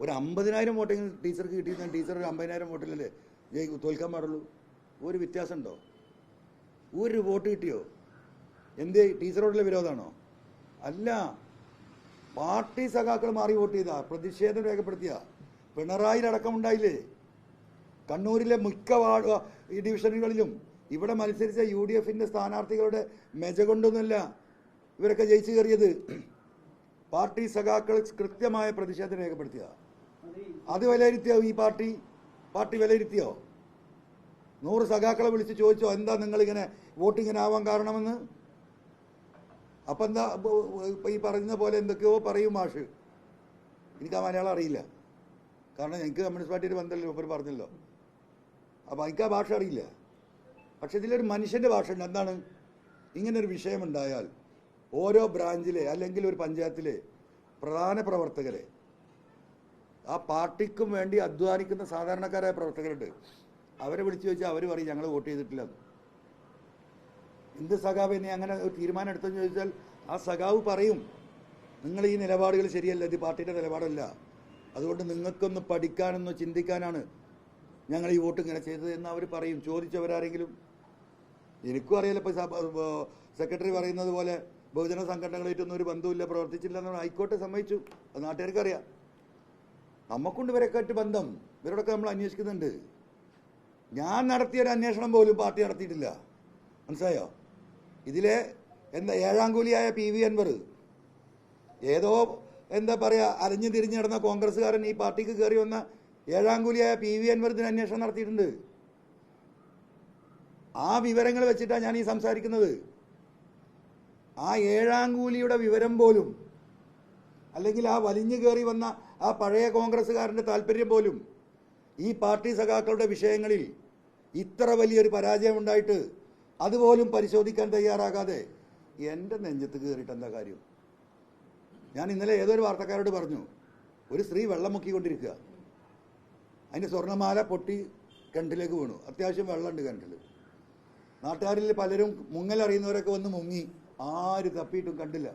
A: ഒരു 50,000 വോട്ടെങ്കിലും ടീച്ചർക്ക് കിട്ടിയിരുന്ന ടീച്ചർ ഒരു 50,000 വോട്ടിലല്ലേ തോൽക്കാൻ പാടുള്ളൂ. ഒരു വ്യത്യാസമുണ്ടോ? ഒരു വോട്ട് കിട്ടിയോ? എന്തേ? ടീച്ചറോടുള്ള വിരോധമാണോ? അല്ല, പാർട്ടി സഖാക്കൾ മാറി വോട്ട് ചെയ്താ, പ്രതിഷേധം രേഖപ്പെടുത്തിയ. പിണറായിലടക്കം ഉണ്ടായില്ലേ? കണ്ണൂരിലെ മിക്ക ഈ ഡിവിഷനുകളിലും ഇവിടെ മത്സരിച്ച UDFന്റെ സ്ഥാനാർത്ഥികളുടെ മെജ കൊണ്ടൊന്നുമല്ല ഇവരൊക്കെ ജയിച്ചു കയറിയത്. പാർട്ടി സഖാക്കൾ കൃത്യമായ പ്രതിഷേധം രേഖപ്പെടുത്തിയ. അത് വിലയിരുത്തിയോ ഈ പാർട്ടി വിലയിരുത്തിയോ? 100 സഖാക്കളെ വിളിച്ച് ചോദിച്ചോ എന്താ നിങ്ങളിങ്ങനെ വോട്ടിങ്ങനെ ആവാൻ കാരണമെന്ന്? അപ്പം എന്താ ഇപ്പം ഈ പറയുന്ന പോലെ എന്തൊക്കെയോ പറയും മാഷ്. എനിക്ക് ആ മലയാളം അറിയില്ല, കാരണം എനിക്ക് കമ്മ്യൂണിസ്റ്റ് പാർട്ടിയുടെ ബന്ധമല്ലോ ഇവർ പറഞ്ഞല്ലോ. അപ്പം എനിക്ക് ആ ഭാഷ അറിയില്ല. പക്ഷെ ഇതിലൊരു മനുഷ്യൻ്റെ ഭാഷ ഉണ്ട്. എന്താണ്? ഇങ്ങനൊരു വിഷയമുണ്ടായാൽ ഓരോ ബ്രാഞ്ചിലെ അല്ലെങ്കിൽ ഒരു പഞ്ചായത്തിലെ പ്രധാന പ്രവർത്തകരെ, ആ പാർട്ടിക്കും വേണ്ടി അധ്വാനിക്കുന്ന സാധാരണക്കാരായ പ്രവർത്തകരുണ്ട്, അവരെ വിളിച്ചു ചോദിച്ചാൽ അവർ പറയും ഞങ്ങൾ വോട്ട് ചെയ്തിട്ടില്ല. എന്ത് സഖാവ് ഇനി അങ്ങനെ ഒരു തീരുമാനം എടുത്തെന്ന് ചോദിച്ചാൽ ആ സഖാവ് പറയും നിങ്ങൾ ഈ നിലപാടുകൾ ശരിയല്ല, ഇത് പാർട്ടിയുടെ നിലപാടല്ല, അതുകൊണ്ട് നിങ്ങൾക്കൊന്ന് പഠിക്കാനൊന്ന് ചിന്തിക്കാനാണ് ഞങ്ങൾ ഈ വോട്ട് ഇങ്ങനെ ചെയ്തത് എന്ന് അവർ പറയും. ചോദിച്ചവരാരെങ്കിലും? എനിക്കും അറിയില്ല. ഇപ്പോൾ സെക്രട്ടറി പറയുന്നത് പോലെ ബഹുജന സംഘടനകളായിട്ടൊന്നും ഒരു ബന്ധമില്ല, പ്രവർത്തിച്ചില്ല എന്ന് ആയിക്കോട്ടെ, സമ്മതിച്ചു, അത് നാട്ടുകാർക്ക് അറിയാം. നമുക്കുണ്ട് ഇവരൊക്കെ ആയിട്ട് ബന്ധം, ഇവരോടൊക്കെ നമ്മൾ അന്വേഷിക്കുന്നുണ്ട്. ഞാൻ നടത്തിയൊരു അന്വേഷണം പോലും പാർട്ടി നടത്തിയിട്ടില്ല, മനസ്സിലായോ? ഇതിലെ എന്താ 7ാം കൂലിയായ PV അൻവർ, ഏതോ എന്താ പറയുക അലഞ്ഞു തിരിഞ്ഞു നടന്ന കോൺഗ്രസ്സുകാരൻ ഈ പാർട്ടിക്ക് കയറി വന്ന 7ാം കൂലിയായ PV അൻവർ ഇതിന് അന്വേഷണം നടത്തിയിട്ടുണ്ട്. ആ വിവരങ്ങൾ വെച്ചിട്ടാണ് ഞാൻ ഈ സംസാരിക്കുന്നത്. ആ 7ാം കൂലിയുടെ വിവരം പോലും, അല്ലെങ്കിൽ ആ വലിഞ്ഞു കയറി വന്ന ആ പഴയ കോൺഗ്രസ്സുകാരൻ്റെ താല്പര്യം പോലും ഈ പാർട്ടി സഖാക്കളുടെ വിഷയങ്ങളിൽ ഇത്ര വലിയൊരു പരാജയം ഉണ്ടായിട്ട് അതുപോലും പരിശോധിക്കാൻ തയ്യാറാകാതെ എൻ്റെ നെഞ്ചത്ത് കയറിയിട്ട് എന്താ കാര്യം? ഞാൻ ഇന്നലെ ഏതൊരു വാർത്തക്കാരോട് പറഞ്ഞു, ഒരു സ്ത്രീ വെള്ളം മുക്കിക്കൊണ്ടിരിക്കുക, അതിൻ്റെ സ്വർണ്ണമാല പൊട്ടി കിണറ്റിലേക്ക് വീണു, അത്യാവശ്യം വെള്ളമുണ്ട് കിണറ്റിൽ. നാട്ടുകാരിൽ പലരും മുങ്ങലറിയുന്നവരൊക്കെ വന്ന് മുങ്ങി, ആര് തപ്പിയിട്ടും കണ്ടില്ല.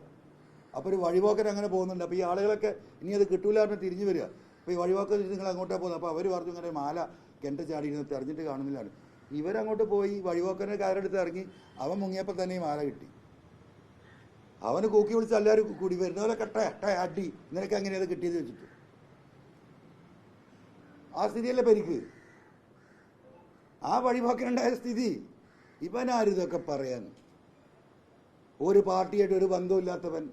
A: അപ്പോൾ ഒരു വഴിപോക്കൻ അങ്ങനെ പോകുന്നുണ്ട്. അപ്പോൾ ഈ ആളുകളൊക്കെ ഇനി അത് കിട്ടൂല പറഞ്ഞ് തിരിഞ്ഞു വരിക. അപ്പോൾ ഈ വഴിപോക്കൻ നിങ്ങൾ അങ്ങോട്ടാണ് പോകുന്നത്. അപ്പോൾ അവർ പറഞ്ഞു ഇങ്ങനെ മാല കിണറ്റ് ചാടിയിരുന്ന് തെരഞ്ഞിട്ട് കാണുന്നില്ലാണ്. ഇവരങ്ങോട്ട് പോയി വഴിപോക്കനെ കാരെടുത്ത് ഇറങ്ങി, അവൻ മുങ്ങിയപ്പോൾ തന്നെ ഈ മാല കിട്ടി. അവന് കൂക്കി വിളിച്ച് എല്ലാവരും കൂടി വരുന്നവരെ കട്ട അടി, നിനക്ക് എങ്ങനെയത് കിട്ടിയത് വെച്ചിട്ട്. ആ സ്ഥിതിയല്ലേ പരിക്ക്. ആ വഴിപോക്കനുണ്ടായ സ്ഥിതി. ഇവനാരിതൊക്കെ പറയാൻ? ഒരു പാർട്ടിയായിട്ട് ഒരു ബന്ധമില്ലാത്തവൻ,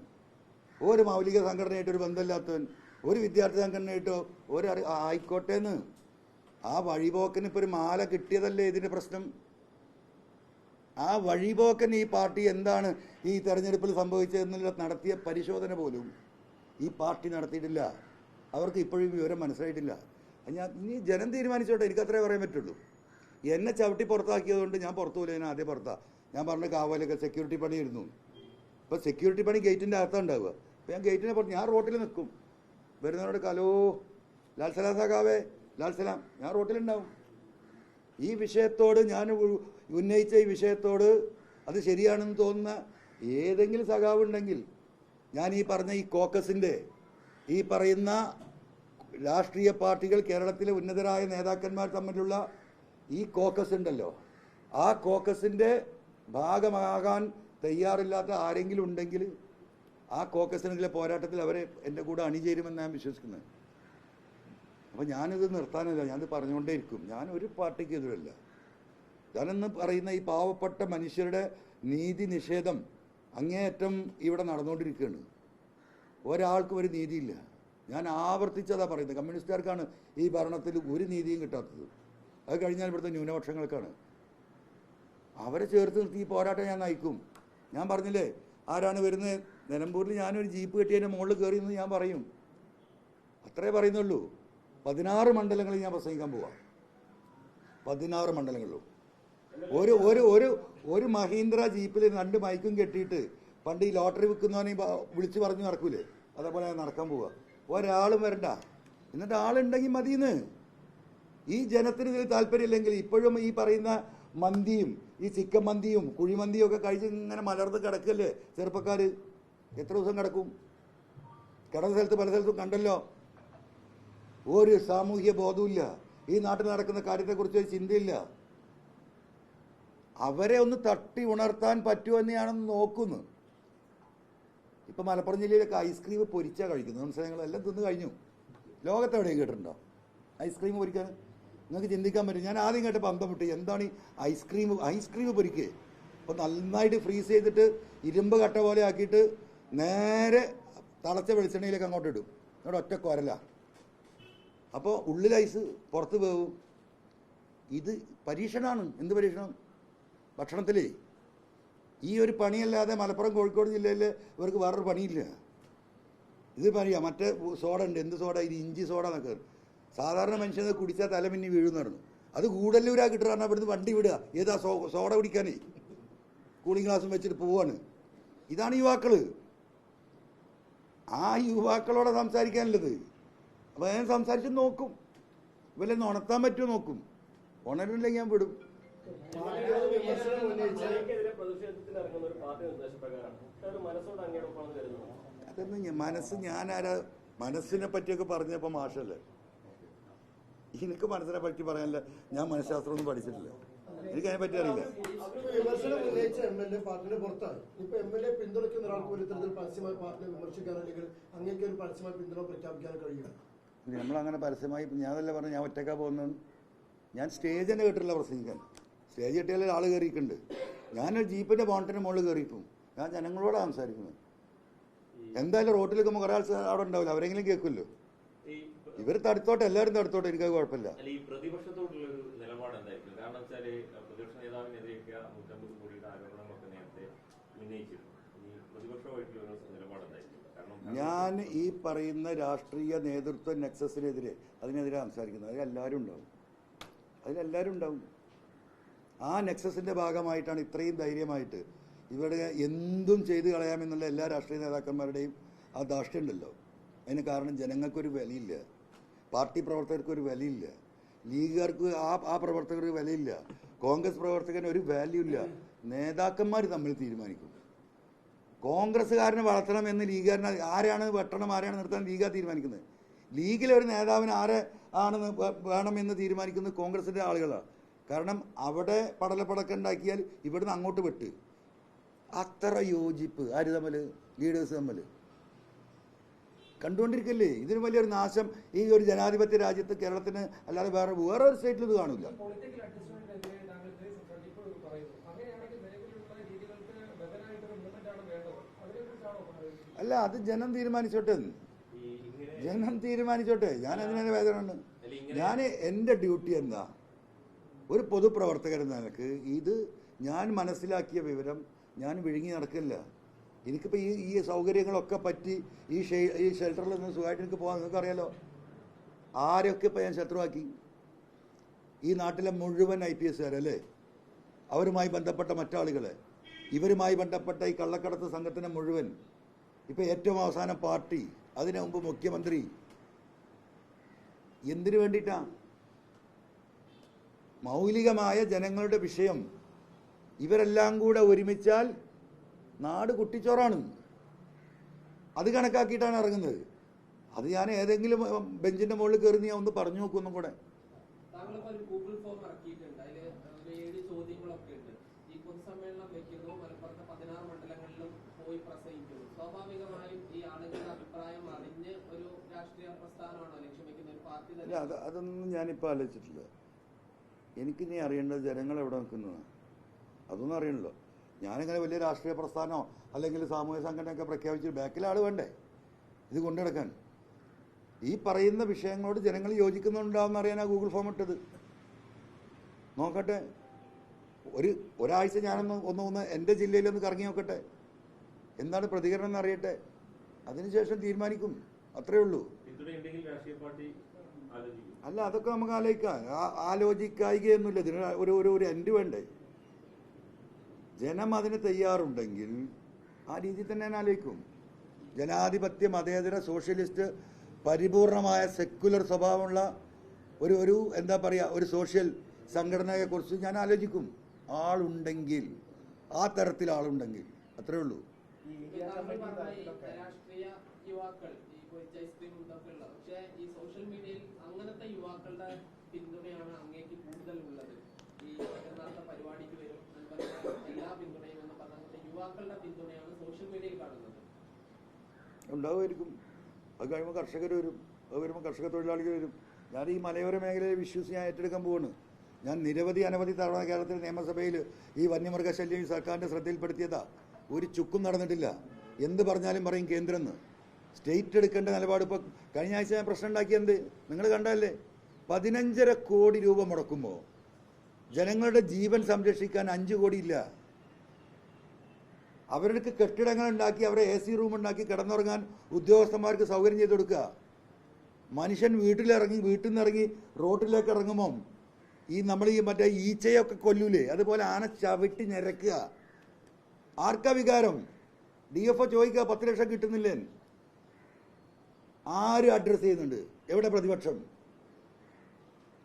A: ഒരു മൗലിക സംഘടനയായിട്ട് ഒരു ബന്ധമില്ലാത്തവൻ, ഒരു വിദ്യാർത്ഥി സംഘടനയായിട്ടോ ഒരു ആയിക്കോട്ടേന്ന്. ആ വഴിപോക്കന് ഇപ്പോൾ ഒരു മാല കിട്ടിയതല്ലേ ഇതിൻ്റെ പ്രശ്നം. ആ വഴിപോക്കൻ ഈ പാർട്ടി എന്താണ് ഈ തെരഞ്ഞെടുപ്പിൽ സംഭവിച്ചതെന്നുള്ള നടത്തിയ പരിശോധന പോലും ഈ പാർട്ടി നടത്തിയിട്ടില്ല. അവർക്ക് ഇപ്പോഴും വിവരം മനസ്സിലായിട്ടില്ല. ഇനി ജനം തീരുമാനിച്ചോട്ടെ, എനിക്കത്രേ പറയാൻ പറ്റുള്ളൂ. എന്നെ ചവിട്ടി പുറത്താക്കിയതുകൊണ്ട് ഞാൻ പുറത്തു പോലും, ഞാൻ ആദ്യം പുറത്താണ്. ഞാൻ പറഞ്ഞ കാവലൊക്കെ സെക്യൂരിറ്റി പണിയായിരുന്നു. ഇപ്പോൾ സെക്യൂരിറ്റി പണി ഗേറ്റിൻ്റെ അകത്താണ് ഉണ്ടാവുക. അപ്പോൾ ഞാൻ ഗേറ്റിനെ പുറത്ത്, ഞാൻ റോട്ടിൽ നിൽക്കും. വരുന്നവരോട് ഹലോ ലാൽ സലാം സാഖാവേ, ലാൽ സലാം, ഞാൻ റോട്ടിലുണ്ടാവും. ഈ വിഷയത്തോട് ഞാൻ ഉന്നയിച്ച ഈ വിഷയത്തോട് അത് ശരിയാണെന്ന് തോന്നുന്ന ഏതെങ്കിലും സഖാവ് ഉണ്ടെങ്കിൽ ഞാൻ ഈ പറഞ്ഞ ഈ കോക്കസിൻ്റെ ഈ പറയുന്ന രാഷ്ട്രീയ പാർട്ടികൾ, കേരളത്തിലെ ഉന്നതരായ നേതാക്കന്മാർ തമ്മിലുള്ള ഈ കോക്കസ് ഉണ്ടല്ലോ, ആ കോക്കസിൻ്റെ ഭാഗമാകാൻ തയ്യാറില്ലാത്ത ആരെങ്കിലും ഉണ്ടെങ്കിൽ ആ കോക്കസിനെതിരെ പോരാട്ടത്തിൽ അവരെ എൻ്റെ കൂടെ അണിചേരുമെന്ന് ഞാൻ വിശ്വസിക്കുന്നത്. അപ്പോൾ ഞാനിത് നിർത്താനല്ല, ഞാനിത് പറഞ്ഞുകൊണ്ടേയിരിക്കും. ഞാൻ ഒരു പാർട്ടിക്ക് എതിരല്ല. ഞാനെന്ന് പറയുന്ന ഈ പാവപ്പെട്ട മനുഷ്യരുടെ നീതി നിഷേധം അങ്ങേയറ്റം ഇവിടെ നടന്നുകൊണ്ടിരിക്കുകയാണ്. ഒരാൾക്കും ഒരു നീതിയില്ല. ഞാൻ ആവർത്തിച്ചതാ പറയുന്നത്. കമ്മ്യൂണിസ്റ്റുകാർക്കാണ് ഈ ഭരണത്തിൽ ഒരു നീതിയും കിട്ടാത്തത്. അത് കഴിഞ്ഞാൽ ഇവിടുത്തെ ന്യൂനപക്ഷങ്ങൾക്കാണ്. അവരെ ചേർത്ത് നിർത്തി ഈ പോരാട്ടം ഞാൻ നയിക്കും. ഞാൻ പറഞ്ഞില്ലേ, ആരാണ് വരുന്നത്? നിലമ്പൂരിൽ ഞാനൊരു ജീപ്പ് കെട്ടിയതിൻ്റെ മുകളിൽ കയറിയെന്ന് ഞാൻ പറയും. അത്രേ പറയുന്നുള്ളൂ. 16 മണ്ഡലങ്ങളിൽ ഞാൻ പ്രസംഗിക്കാൻ പോവാം. 16 മണ്ഡലങ്ങളിലും ഒരു ഒരു ഒരു ഒരു മഹീന്ദ്ര ജീപ്പിൽ 2 മൈക്കും കെട്ടിയിട്ട് പണ്ട് ഈ ലോട്ടറി വിൽക്കുന്നവനെ വിളിച്ച് പറഞ്ഞു നടക്കൂലേ, അതേപോലെ ഞാൻ നടക്കാൻ പോവുക. ഒരാളും വരണ്ട. എന്നിട്ട് ആളുണ്ടെങ്കിൽ മതിയെന്ന്. ഈ ജനത്തിന് ഇതിൽ താല്പര്യമില്ലെങ്കിൽ ഇപ്പോഴും ഈ പറയുന്ന മന്തിയും ഈ ചിക്കൻ മന്തിയും കുഴിമന്തിയും ഒക്കെ കഴിച്ച് ഇങ്ങനെ മലർന്ന് കിടക്കല്ലേ ചെറുപ്പക്കാർ. എത്ര ദിവസം കിടക്കും? കിടന്ന സ്ഥലത്ത് പല സ്ഥലത്തും കണ്ടല്ലോ. ഒരു സാമൂഹ്യ ബോധമില്ല. ഈ നാട്ടിൽ നടക്കുന്ന കാര്യത്തെക്കുറിച്ച് ഒരു ചിന്തയില്ല. അവരെ ഒന്ന് തട്ടി ഉണർത്താൻ പറ്റുമെന്ന് ഞാനൊന്ന് നോക്കുന്നു. ഇപ്പം മലപ്പുറം ജില്ലയിലൊക്കെ ഐസ്ക്രീം പൊരിച്ചാൽ കഴിക്കുന്നത്. മനസ്സിലായി? എല്ലാം തിന്ന് കഴിഞ്ഞു. ലോകത്തെവിടെയും കേട്ടിട്ടുണ്ടോ ഐസ്ക്രീം പൊരിക്കാൻ? നിങ്ങൾക്ക് ചിന്തിക്കാൻ പറ്റും. ഞാൻ ആദ്യം കേട്ടപ്പോൾ അന്തം വിട്ടു. എന്താണ് ഈ ഐസ്ക്രീം പൊരിക്കുക? അപ്പോൾ നന്നായിട്ട് ഫ്രീസ് ചെയ്തിട്ട് ഇരുമ്പ് കട്ട പോലെ ആക്കിയിട്ട് നേരെ തിളച്ച വെളിച്ചെണ്ണയിലേക്ക് അങ്ങോട്ട് ഇടും. ഇവിടെ ഒറ്റ കൊരല. അപ്പോൾ ഉള്ളിൽ ഐസ്, പുറത്ത് വേവും. ഇത് പരീക്ഷണമാണ്. എന്ത് പരീക്ഷണം? ഭക്ഷണത്തിൽ ഈ ഒരു പണിയല്ലാതെ മലപ്പുറം കോഴിക്കോട് ജില്ലയിൽ ഇവർക്ക് വേറൊരു പണിയില്ല. ഇത് പറയാം. മറ്റേ സോഡ ഉണ്ട്. എന്ത് സോഡ? ഇത് ഇഞ്ചി സോഡ എന്നൊക്കെ. സാധാരണ മനുഷ്യന് കുടിച്ചാൽ തലമിന്നി വീഴുന്നായിരുന്നു. അത് കൂടല്ലൂരാ കിട്ടുക. ഇവിടുന്ന് വണ്ടി വിടുക. ഏതാ സോഡ കുടിക്കാനേ കൂളിംഗ് ഗ്ലാസും വെച്ചിട്ട് പോവാണ്. ഇതാണ് യുവാക്കൾ. ആ യുവാക്കളോടെ സംസാരിക്കാനുള്ളത്. അപ്പോൾ ഞാൻ സംസാരിച്ച് നോക്കും. ഇവരെന്ന് ഉണർത്താൻ പറ്റുമോ നോക്കും. ഉണരില്ലെങ്കിൽ ഞാൻ വിടും. അതൊന്നും മനസ്സ്, ഞാനാരാ മനസ്സിനെ പറ്റിയൊക്കെ പറഞ്ഞപ്പോൾ മാഷല്ലേ. എനിക്ക് മനസ്സിനെ പറ്റി പറയാനില്ല. ഞാൻ മനഃശാസ്ത്രം ഒന്നും പഠിച്ചിട്ടില്ല. എനിക്ക് അതിനെ പറ്റി അറിയില്ല.
B: വിമർശനം ഉന്നയിച്ച MLA പാർട്ടിയുടെ പുറത്താണ്. ഇപ്പൊ MLA പിന്തുണയ്ക്കുന്ന ഒരാൾക്ക് ഒരു ഇത്തരത്തിൽ പരസ്യമായി പാർട്ടിയെ വിമർശിക്കാൻ അല്ലെങ്കിൽ അങ്ങേക്ക് ഒരു പരസ്യമായി പിന്തുണ പ്രഖ്യാപിക്കാൻ കഴിയില്ല.
A: നമ്മളങ്ങനെ പരസ്യമായി ഞാനല്ല പറഞ്ഞു ഞാൻ ഒറ്റക്കാ പോകുന്നത്. ഞാൻ സ്റ്റേജ് തന്നെ കേട്ടിട്ടില്ല പ്രസംഗിക്കാൻ. സ്റ്റേജ് കിട്ടിയാലേ ആൾ കയറിയിട്ടുണ്ട്. ഞാനൊരു ജീപ്പിൻ്റെ ബോണ്ടിൻ്റെ മുകളിൽ കയറിയിട്ടും ഞാൻ ജനങ്ങളോടാണ് സംസാരിക്കുന്നത്. എന്തായാലും റോട്ടിൽ നിൽക്കുമ്പോൾ കുറേ ആൾ അവിടെ ഉണ്ടാവില്ല. അവരെങ്കിലും കേൾക്കുമല്ലോ. ഇവർ തടുത്തോട്ടെ, എല്ലാവരും തടുത്തോട്ടെ. എനിക്കത് കുഴപ്പമില്ല.
E: ഈ പ്രതിപക്ഷത്തോടുള്ളൊരു നിലപാട് എന്തായിരിക്കും? കാരണം വെച്ചാല് പ്രതിപക്ഷ നേതാവിനെതിരെയൊക്കെ 150 കോടിയുടെ ആരോപണങ്ങളൊക്കെ നേരത്തെ ഉന്നയിച്ചിരുന്നു. ഈ പ്രതിപക്ഷമായിട്ടുള്ള നിലപാട് എന്തായിരിക്കും? കാരണം
A: ഞാൻ ഈ പറയുന്ന രാഷ്ട്രീയ നേതൃത്വ നെക്സസിനെതിരെ അതിനെതിരെ സംസാരിക്കുന്നത്. അതിലെല്ലാവരും ഉണ്ടാവും. ആ നെക്സസിൻ്റെ ഭാഗമായിട്ടാണ് ഇത്രയും ധൈര്യമായിട്ട് ഇവിടെ എന്തും ചെയ്തു കളയാമെന്നുള്ള എല്ലാ രാഷ്ട്രീയ നേതാക്കന്മാരുടെയും ആ ധാർഷ്ട്യമുണ്ടല്ലോ. അതിന് കാരണം ജനങ്ങൾക്കൊരു വിലയില്ല, പാർട്ടി പ്രവർത്തകർക്കൊരു വിലയില്ല, ലീഗുകാർക്ക് ആ പ്രവർത്തകർക്ക് വിലയില്ല, കോൺഗ്രസ് പ്രവർത്തകന് ഒരു വാല്യൂ ഇല്ല. നേതാക്കന്മാർ തമ്മിൽ തീരുമാനിക്കും. കോൺഗ്രസ്സുകാരനെ വളർത്തണം എന്ന് ലീഗുകാരനെ ആരെയാണ് വെട്ടണം, ആരെയാണ് നിർത്താൻ ലീഗാണ് തീരുമാനിക്കുന്നത്. ലീഗിലെ ഒരു നേതാവിന് ആരെ ആണ് വേണമെന്ന് തീരുമാനിക്കുന്നത് കോൺഗ്രസിൻ്റെ ആളുകളാണ്. കാരണം അവിടെ പടലപ്പടക്കം ഉണ്ടാക്കിയാൽ ഇവിടുന്ന് അങ്ങോട്ട് വിട്ട് അത്ര യോജിപ്പ് ആര് തമ്മിൽ? ലീഡേഴ്സ് തമ്മിൽ കണ്ടുകൊണ്ടിരിക്കല്ലേ. ഇതിന് വലിയൊരു നാശം ഈ ഒരു ജനാധിപത്യ രാജ്യത്ത് കേരളത്തിന് അല്ലാതെ വേറൊരു സ്റ്റേറ്റിൽ ഇത് കാണില്ല. അല്ല, അത് ജനം തീരുമാനിച്ചോട്ടെ. ഞാൻ അതിനെ വേദനയുണ്ട്. ഞാൻ എൻ്റെ ഡ്യൂട്ടി എന്താ? ഒരു പൊതുപ്രവർത്തകൻ എന്ന നിലക്ക് ഇത് ഞാൻ മനസ്സിലാക്കിയ വിവരം ഞാൻ വിഴുങ്ങി നടക്കില്ല. എനിക്കിപ്പോൾ ഈ സൗകര്യങ്ങളൊക്കെ പറ്റി ഈ ഷെൽട്ടറിൽ നിന്ന് സുഖമായിട്ട് എനിക്ക് പോകാൻ നിങ്ങൾക്കറിയാലോ. ആരൊക്കെ ഇപ്പോൾ ഞാൻ ശത്രുവാക്കി? ഈ നാട്ടിലെ മുഴുവൻ IPSകാരല്ലേ, അവരുമായി ബന്ധപ്പെട്ട മറ്റാളുകളെ, ഇവരുമായി ബന്ധപ്പെട്ട ഈ കള്ളക്കടത്ത് സംഘത്തിനെ മുഴുവൻ, ഇപ്പോൾ ഏറ്റവും അവസാനം പാർട്ടി, അതിനു മുമ്പ് മുഖ്യമന്ത്രി. എന്തിനു വേണ്ടിയിട്ടാണ്? മൗലികമായ ജനങ്ങളുടെ വിഷയം ഇവരെല്ലാം കൂടെ ഒരുമിച്ചാൽ നാട് കുട്ടിച്ചോറാണ്. അത് കണക്കാക്കിയിട്ടാണ് ഇറങ്ങുന്നത്. അത് ഞാൻ ഏതെങ്കിലും ബെഞ്ചിന്റെ മുകളിൽ കയറി ഞാൻ ഒന്ന് പറഞ്ഞു നോക്കും ഒന്നും കൂടെ.
D: താങ്കളിപ്പോൾ ഒരു ഗൂഗിൾ ഫോം ഇറക്കിയിട്ടുണ്ട്. അതിൽ ഒരു 7 ചോദ്യങ്ങളൊക്കെ ഉണ്ട്. ഈ പൊതുസമ്മേളനം വെക്കുന്നു, മലപ്പുറത്തെ 16 മണ്ഡലങ്ങളിലും പോയി പ്രസംഗിക്കുന്നു. സ്വാഭാവികമായും ഈ ആളുകളുടെ അഭിപ്രായം അറിഞ്ഞ് ഒരു രാഷ്ട്രീയ പ്രസ്ഥാനമാണോ ലക്ഷ്യം വെക്കുന്ന ഒരു പാർട്ടി തന്നെ?
A: അതൊന്നും ഞാനിപ്പോൾ ആലോചിച്ചിട്ടില്ല. എനിക്കിനി അറിയേണ്ടത് ജനങ്ങൾ എവിടെ നിൽക്കുന്നതാണ്, അതൊന്നും അറിയണല്ലോ. ഞാനിങ്ങനെ വലിയ രാഷ്ട്രീയ പ്രസ്ഥാനമോ അല്ലെങ്കിൽ സാമൂഹ്യ സംഘടനയൊക്കെ പ്രഖ്യാപിച്ച് ബാക്കിൽ ആൾ വേണ്ടേ ഇത് കൊണ്ടുനടക്കാൻ? ഈ പറയുന്ന വിഷയങ്ങളോട് ജനങ്ങൾ യോജിക്കുന്നുണ്ടാവുമെന്ന് അറിയാനാണ് ഗൂഗിൾ ഫോം ഇട്ടത്. നോക്കട്ടെ, ഒരാഴ്ച ഞാനൊന്ന് എൻ്റെ ജില്ലയിലൊന്ന് കറങ്ങി നോക്കട്ടെ, എന്താണ് പ്രതികരണം എന്ന് അറിയട്ടെ, അതിനുശേഷം തീരുമാനിക്കും. അത്രേ ഉള്ളൂ. അല്ല, അതൊക്കെ നമുക്ക് ആലോചിക്കാം. ആലോചിക്കായികയൊന്നുമില്ല. ഇതിന് ഒരു എൻഡ് വേണ്ടേ? ജനം അതിന് തയ്യാറുണ്ടെങ്കിൽ ആ രീതിയിൽ തന്നെ ഞാൻ ആലോചിക്കും. ജനാധിപത്യ മതേതര സോഷ്യലിസ്റ്റ് പരിപൂർണമായ സെക്യുലർ സ്വഭാവമുള്ള ഒരു എന്താ പറയുക, ഒരു സോഷ്യൽ സംഘടനയെക്കുറിച്ച് ഞാൻ ആലോചിക്കും. ആളുണ്ടെങ്കിൽ, ആ തരത്തിൽ ആളുണ്ടെങ്കിൽ, അത്രേ ഉള്ളൂ.
D: രാഷ്ട്രീയ യുവാക്കൾ പക്ഷേ ഈ സോഷ്യൽ മീഡിയയിൽ അങ്ങനത്തെ യുവാക്കളുടെ പിന്തുണയാണ് അങ്ങേക്ക് കൂടുതൽ ഉള്ളത്. ഈ യഥാർത്ഥ പരിപാടിക്ക് വരും എല്ലാ പിന്തുണയും എന്ന് പറഞ്ഞ യുവാക്കളുടെ പിന്തുണയാണ് സോഷ്യൽ മീഡിയയിൽ കാണുന്നത്.
A: ഉണ്ടാവുമായിരിക്കും. അത് കഴിയുമ്പോൾ കർഷകർ വരും, അത് വരുമ്പോൾ കർഷക തൊഴിലാളികൾ വരും. ഞാൻ ഈ മലയോര മേഖലയെ വിശ്വസിച്ച് ഞാൻ ഏറ്റെടുക്കാൻ പോവാണ്. ഞാൻ അനവധി തവണ കേരളത്തിലെ നിയമസഭയിൽ ഈ വന്യമൃഗശല്യം സർക്കാരിൻ്റെ ശ്രദ്ധയിൽപ്പെടുത്തിയതാ. ഒരു ചുക്കും നടന്നിട്ടില്ല. എന്ത് പറഞ്ഞാലും പറയും കേന്ദ്രം എന്ന്. സ്റ്റേറ്റ് എടുക്കേണ്ട നിലപാട് ഇപ്പോൾ കഴിഞ്ഞ ആഴ്ച ഞാൻ പ്രശ്നം ഉണ്ടാക്കിയെന്ത് നിങ്ങൾ കണ്ടല്ലേ? 15.5 കോടി രൂപ മുടക്കുമ്പോൾ ജനങ്ങളുടെ ജീവൻ സംരക്ഷിക്കാൻ 5 കോടിയില്ല. അവർക്ക് കെട്ടിടങ്ങൾ ഉണ്ടാക്കി, അവരെ AC റൂം ഉണ്ടാക്കി കിടന്നുറങ്ങാൻ ഉദ്യോഗസ്ഥന്മാർക്ക് സൗകര്യം ചെയ്ത് കൊടുക്കുക. മനുഷ്യൻ വീട്ടിൽ നിന്ന് ഇറങ്ങി റോട്ടിലേക്ക് ഇറങ്ങുമ്പം നമ്മൾ മറ്റേ ഈച്ചയൊക്കെ കൊല്ലൂലേ, അതുപോലെ ആന ചവിട്ടി നിരക്കുക. ആർക്കാ വികാരം? DFO ചോദിക്കുക 10 ലക്ഷം കിട്ടുന്നില്ലേ? ആര് അഡ്രസ് ചെയ്യുന്നുണ്ട്? എവിടെ പ്രതിപക്ഷം?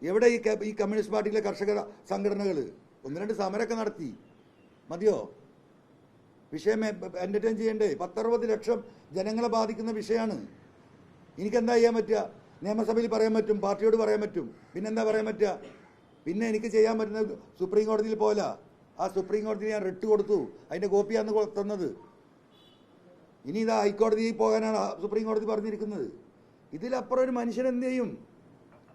A: എവിടെ ഈ കമ്മ്യൂണിസ്റ്റ് പാർട്ടിയിലെ കർഷക സംഘടനകൾ? 1-2 സമരമൊക്കെ നടത്തി, മതിയോ? വിഷയം എൻ്റർടൈൻ ചെയ്യണ്ടേ? 10-60 ലക്ഷം ജനങ്ങളെ ബാധിക്കുന്ന വിഷയമാണ്. എനിക്കെന്താ ചെയ്യാൻ പറ്റുക? നിയമസഭയിൽ പറയാൻ പറ്റും, പാർട്ടിയോട് പറയാൻ പറ്റും, പിന്നെന്താ പറയാൻ പറ്റുക? പിന്നെ എനിക്ക് ചെയ്യാൻ പറ്റുന്നത് സുപ്രീം കോടതിയിൽ പോല. ആ സുപ്രീം കോടതിയിൽ ഞാൻ റിട്ട് കൊടുത്തു, അതിൻ്റെ കോപ്പിയാണ് തന്നത്. ഇനി ഇതാ ഹൈക്കോടതിയിൽ പോകാനാണ് സുപ്രീം കോടതി പറഞ്ഞിരിക്കുന്നത്. ഇതിലപ്പുറം ഒരു മനുഷ്യൻ എന്ത് ചെയ്യും?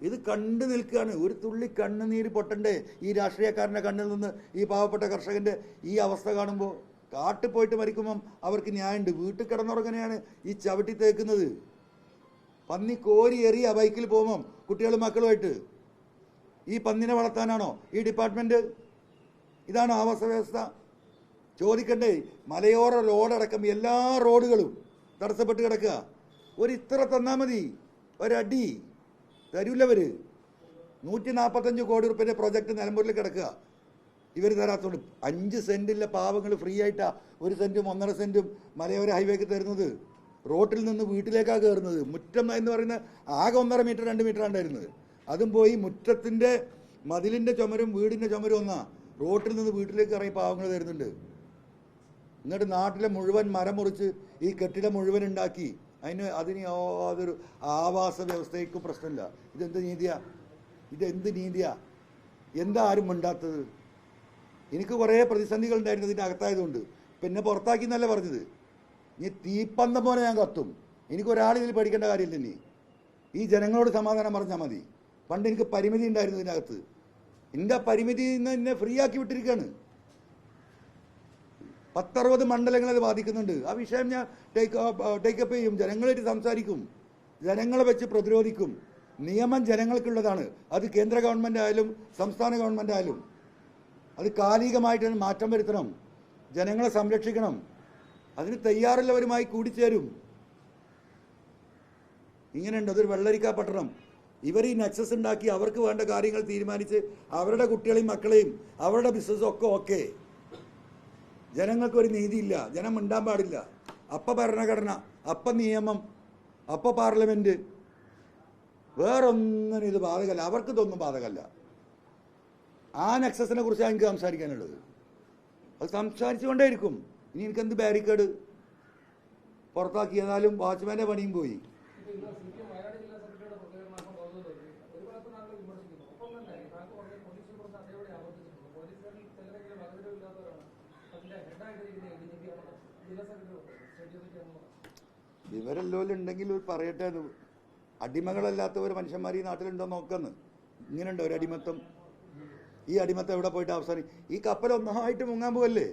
A: ഇത് കണ്ടു നിൽക്കുകയാണ്. ഒരു തുള്ളി കണ്ണുനീര് പൊട്ടണ്ടേ ഈ രാഷ്ട്രീയക്കാരൻ്റെ കണ്ണിൽ നിന്ന്? ഈ പാവപ്പെട്ട കർഷകൻ്റെ ഈ അവസ്ഥ കാണുമ്പോൾ കാട്ടിൽ പോയിട്ട് മരിക്കുമ്പം അവർക്ക് ന്യായമുണ്ട്. വീട്ടിൽ കിടന്നുറങ്ങനെയാണ് ഈ ചവിട്ടി തേക്കുന്നത്. പന്നി കോരി എറിയ ബൈക്കിൽ പോകുമ്പം കുട്ടികളും മക്കളുമായിട്ട്. ഈ പന്നിനെ വളർത്താനാണോ ഈ ഡിപ്പാർട്ട്മെൻറ്റ്? ഇതാണോ ആവാസ വ്യവസ്ഥ? ചോദിക്കണ്ടേ? മലയോര റോഡടക്കം എല്ലാ റോഡുകളും തടസ്സപ്പെട്ട് കിടക്കുക. ഇത്ര തന്നാൽ മതി, ഒരടി തരൂല്ലവർ. 145 കോടി റുപ്യൻ്റെ പ്രൊജക്റ്റ് നിലമ്പൂരിൽ കിടക്കുക. ഇവർ തരാത്തോണ്ട് 5 സെൻറ്റിലെ പാവങ്ങൾ ഫ്രീ ആയിട്ടാണ് 1 സെൻറ്റും 1.5 സെൻറ്റും മലയോര ഹൈവേക്ക് തരുന്നത്. റോട്ടിൽ നിന്ന് വീട്ടിലേക്കാണ് കയറുന്നത്. മുറ്റം എന്ന് പറയുന്ന ആകെ 1.5 മീറ്റർ 2 മീറ്റർ ഉണ്ടായിരുന്നത്. അതും പോയി മുറ്റത്തിൻ്റെ മതിലിൻ്റെ ചുമരും വീടിൻ്റെ ചുമരും ഒന്നാ. റോട്ടിൽ നിന്ന് വീട്ടിലേക്ക് ഇറങ്ങി പാവങ്ങൾ തരുന്നുണ്ട്. എന്നിട്ട് നാട്ടിലെ മുഴുവൻ മരം മുറിച്ച് ഈ കെട്ടിടം മുഴുവൻ ഉണ്ടാക്കി. അതിന് യാതൊരു ആവാസ വ്യവസ്ഥയ്ക്കും പ്രശ്നമില്ല. ഇതെന്ത് നീതിയാ? എന്താ ആരും മിണ്ടാത്തത്? എനിക്ക് കുറേ പ്രതിസന്ധികൾ ഉണ്ടായിരുന്നു ഇതിൻ്റെ അകത്തായതുകൊണ്ട്. പിന്നെ പുറത്താക്കി എന്നല്ല പറഞ്ഞത്. ഇനി തീപ്പന്തം പോലെ ഞാൻ കത്തും. എനിക്കൊരാളിതിൽ പേടിക്കേണ്ട കാര്യമില്ല. ഇനി ഈ ജനങ്ങളോട് സമാധാനം പറഞ്ഞാൽ മതി. പണ്ട് എനിക്ക് പരിമിതി ഉണ്ടായിരുന്നു ഇതിനകത്ത്. എൻ്റെ പരിമിതി ഇന്ന് എന്നെ ഫ്രീ ആക്കി വിട്ടിരിക്കുകയാണ്. 10-60 മണ്ഡലങ്ങൾ അത് ബാധിക്കുന്നുണ്ട്. ആ വിഷയം ഞാൻ ടേക്കപ്പ് ചെയ്യും, ജനങ്ങളായിട്ട് സംസാരിക്കും, ജനങ്ങളെ വെച്ച് പ്രതിരോധിക്കും. നിയമം ജനങ്ങൾക്കുള്ളതാണ്. അത് കേന്ദ്ര ഗവൺമെൻറ് ആയാലും സംസ്ഥാന ഗവൺമെൻറ് ആയാലും അത് കാലികമായിട്ട് മാറ്റം വരുത്തണം. ജനങ്ങളെ സംരക്ഷിക്കണം. അതിന് തയ്യാറുള്ളവരുമായി കൂടിച്ചേരും. ഇങ്ങനെയുണ്ട്. അതൊരു വെള്ളരിക്കാ പട്ടണം. ഇവർ ഈ നെക്സസ് ഉണ്ടാക്കി അവർക്ക് വേണ്ട കാര്യങ്ങൾ തീരുമാനിച്ച് അവരുടെ കുട്ടികളെയും മക്കളെയും അവരുടെ ബിസിനസ്സും ഒക്കെ ഓക്കെ. ജനങ്ങൾക്കൊരു നീതിയില്ല. ജനം മിണ്ടാൻ പാടില്ല. അപ്പം ഭരണഘടന, അപ്പം നിയമം, അപ്പം പാർലമെൻറ്റ്, വേറൊന്നിനും ഇത് ബാധകമല്ല. അവർക്ക് ഇതൊന്നും ബാധകമല്ല. ആ നെക്സസിനെ കുറിച്ചാണ് എനിക്ക് സംസാരിക്കാനുള്ളത്. അത് സംസാരിച്ചുകൊണ്ടേയിരിക്കും. ഇനി എനിക്കെന്ത് ബാരിക്കേഡ്? പുറത്താക്കിയതാലും വാച്ച്മാൻ്റെ പണിയും പോയി.
F: ഇന്ന് CPM വയനാട് ജില്ലാ സെക്രട്ടറിയുടെ പ്രതികരണമാണ് തോന്നുന്നത്. ഒരു ഭാഗത്ത് താങ്കൾ വിമർശിക്കുന്നു, ഒപ്പം തന്നെ താങ്കൾ പറഞ്ഞ പോലീസിനെ കുറിച്ച് അതേപോലെ ആവർത്തിച്ചിട്ടുണ്ട്. പോലീസുകാരിൽ ചിലരെങ്കിലും വകതിരിവില്ലാത്തവരാണ് അതിന്റെ ഹെഡായിട്ടിരിക്കുന്ന ADGP ആണ് ജില്ലാ സെക്രട്ടറി സ്റ്റേഡിയത്തിൽ.
A: വിവരല്ലോലുണ്ടെങ്കിൽ ഒരു പറയട്ടെ, അത് അടിമകളല്ലാത്തവർ മനുഷ്യന്മാർ ഈ നാട്ടിലുണ്ടോ നോക്കുന്നു. ഇങ്ങനെയുണ്ടോ ഒരു അടിമത്തം? ഈ അടിമത്തം എവിടെ പോയിട്ട് അവസാനം? ഈ കപ്പൽ ഒന്നായിട്ട് മുങ്ങാൻ പോവല്ലേ?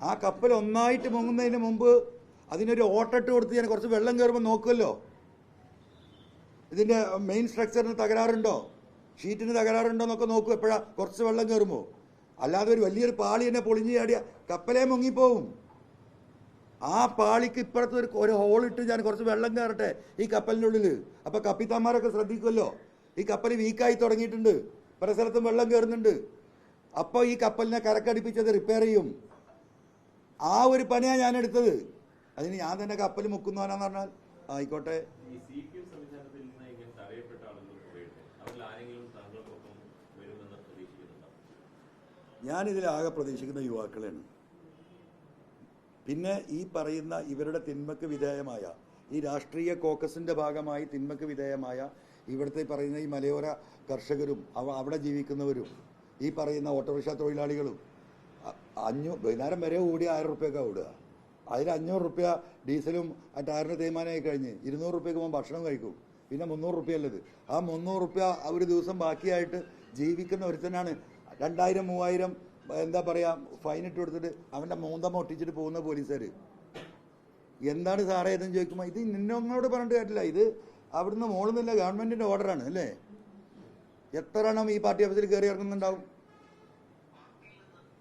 A: ആ കപ്പൽ ഒന്നായിട്ട് മുങ്ങുന്നതിന് മുമ്പ് അതിനൊരു ഓട്ടിട്ട് കൊടുത്ത് ഞാൻ കുറച്ച് വെള്ളം കയറുമ്പോൾ നോക്കുമല്ലോ, ഇതിൻ്റെ മെയിൻ സ്ട്രക്ചറിന് തകരാറുണ്ടോ, ഷീറ്റിന് തകരാറുണ്ടോ എന്നൊക്കെ നോക്കും എപ്പോഴാ കുറച്ച് വെള്ളം കയറുമ്പോൾ. അല്ലാതെ ഒരു വലിയൊരു പാളി തന്നെ പൊളിഞ്ഞ് ചാടിയ കപ്പലേ മുങ്ങിപ്പോവും. ആ പാളിക്ക് ഇപ്പുറത്ത് ഒരു ഹോളിട്ട് ഞാൻ കുറച്ച് വെള്ളം കയറട്ടെ ഈ കപ്പലിൻ്റെ ഉള്ളിൽ. അപ്പോൾ കപ്പിത്താന്മാരൊക്കെ ശ്രദ്ധിക്കുമല്ലോ, ഈ കപ്പൽ വീക്കായി തുടങ്ങിയിട്ടുണ്ട്, പല സ്ഥലത്തും വെള്ളം കയറുന്നുണ്ട്. അപ്പോൾ ഈ കപ്പലിനെ കരക്കടിപ്പിച്ചത് റിപ്പയർ ചെയ്യും. ആ ഒരു പണിയാണ് ഞാൻ എടുത്തത്. അതിന് ഞാൻ തന്നെ കപ്പൽ മുക്കുന്നവനാന്ന് പറഞ്ഞാൽ ആയിക്കോട്ടെ.
E: ഈ CPM സംവിധാനത്തിൽ നിന്ന് ഇങ്ങനെ തടയപ്പെട്ട ആളുകൾ പോയിട്ട് അവരിൽ ആരെങ്കിലും താങ്കൾക്കൊപ്പം വരുമെന്ന് പ്രതീക്ഷിക്കുന്നുണ്ടോ?
A: ഞാനിതിലാകെ പ്രതീക്ഷിക്കുന്ന യുവാക്കളെയാണ്. പിന്നെ ഈ പറയുന്ന ഇവരുടെ തിന്മക്ക് വിധേയമായ ഈ രാഷ്ട്രീയ കോക്കസിൻ്റെ ഭാഗമായി തിന്മക്ക് വിധേയമായ ഇവിടുത്തെ പറയുന്ന ഈ മലയോര കർഷകരും അവിടെ ജീവിക്കുന്നവരും ഈ പറയുന്ന ഓട്ടോറിക്ഷ തൊഴിലാളികളും വൈകുന്നേരം വരെ ഓടി 1000 റുപ്യൊക്കെ ഓടുക. അതിൽ 500 റുപ്യ ഡീസലും ടയറിന് തേയ്മാനമായി കഴിഞ്ഞ് 200 റുപ്യക്ക് പോകുമ്പോൾ ഭക്ഷണം കഴിക്കും. പിന്നെ 300 റുപ്യ ഉള്ളത്. ആ 300 റുപ്യ ഒരു ദിവസം ബാക്കിയായിട്ട് ജീവിക്കുന്ന ഒരുത്തനാണ് 2000 3000 എന്താ പറയുക ഫൈനിട്ട് കൊടുത്തിട്ട് അവൻ്റെ മൂന്തമ്മ ഒട്ടിച്ചിട്ട് പോകുന്ന പോലീസുകാർ. എന്താണ് സാറേ ഇതെന്ന് ചോദിക്കുമ്പോൾ ഇത് നിന്നോട് പറഞ്ഞിട്ട് കേട്ടില്ല, ഇത് അവിടുന്ന് മോളുന്നില്ല, ഗവൺമെൻറ്റിൻ്റെ ഓർഡറാണ് അല്ലേ. എത്ര എണ്ണം ഈ പാർട്ടി ഓഫീസിൽ കയറി ഇറങ്ങുന്നുണ്ടാവും?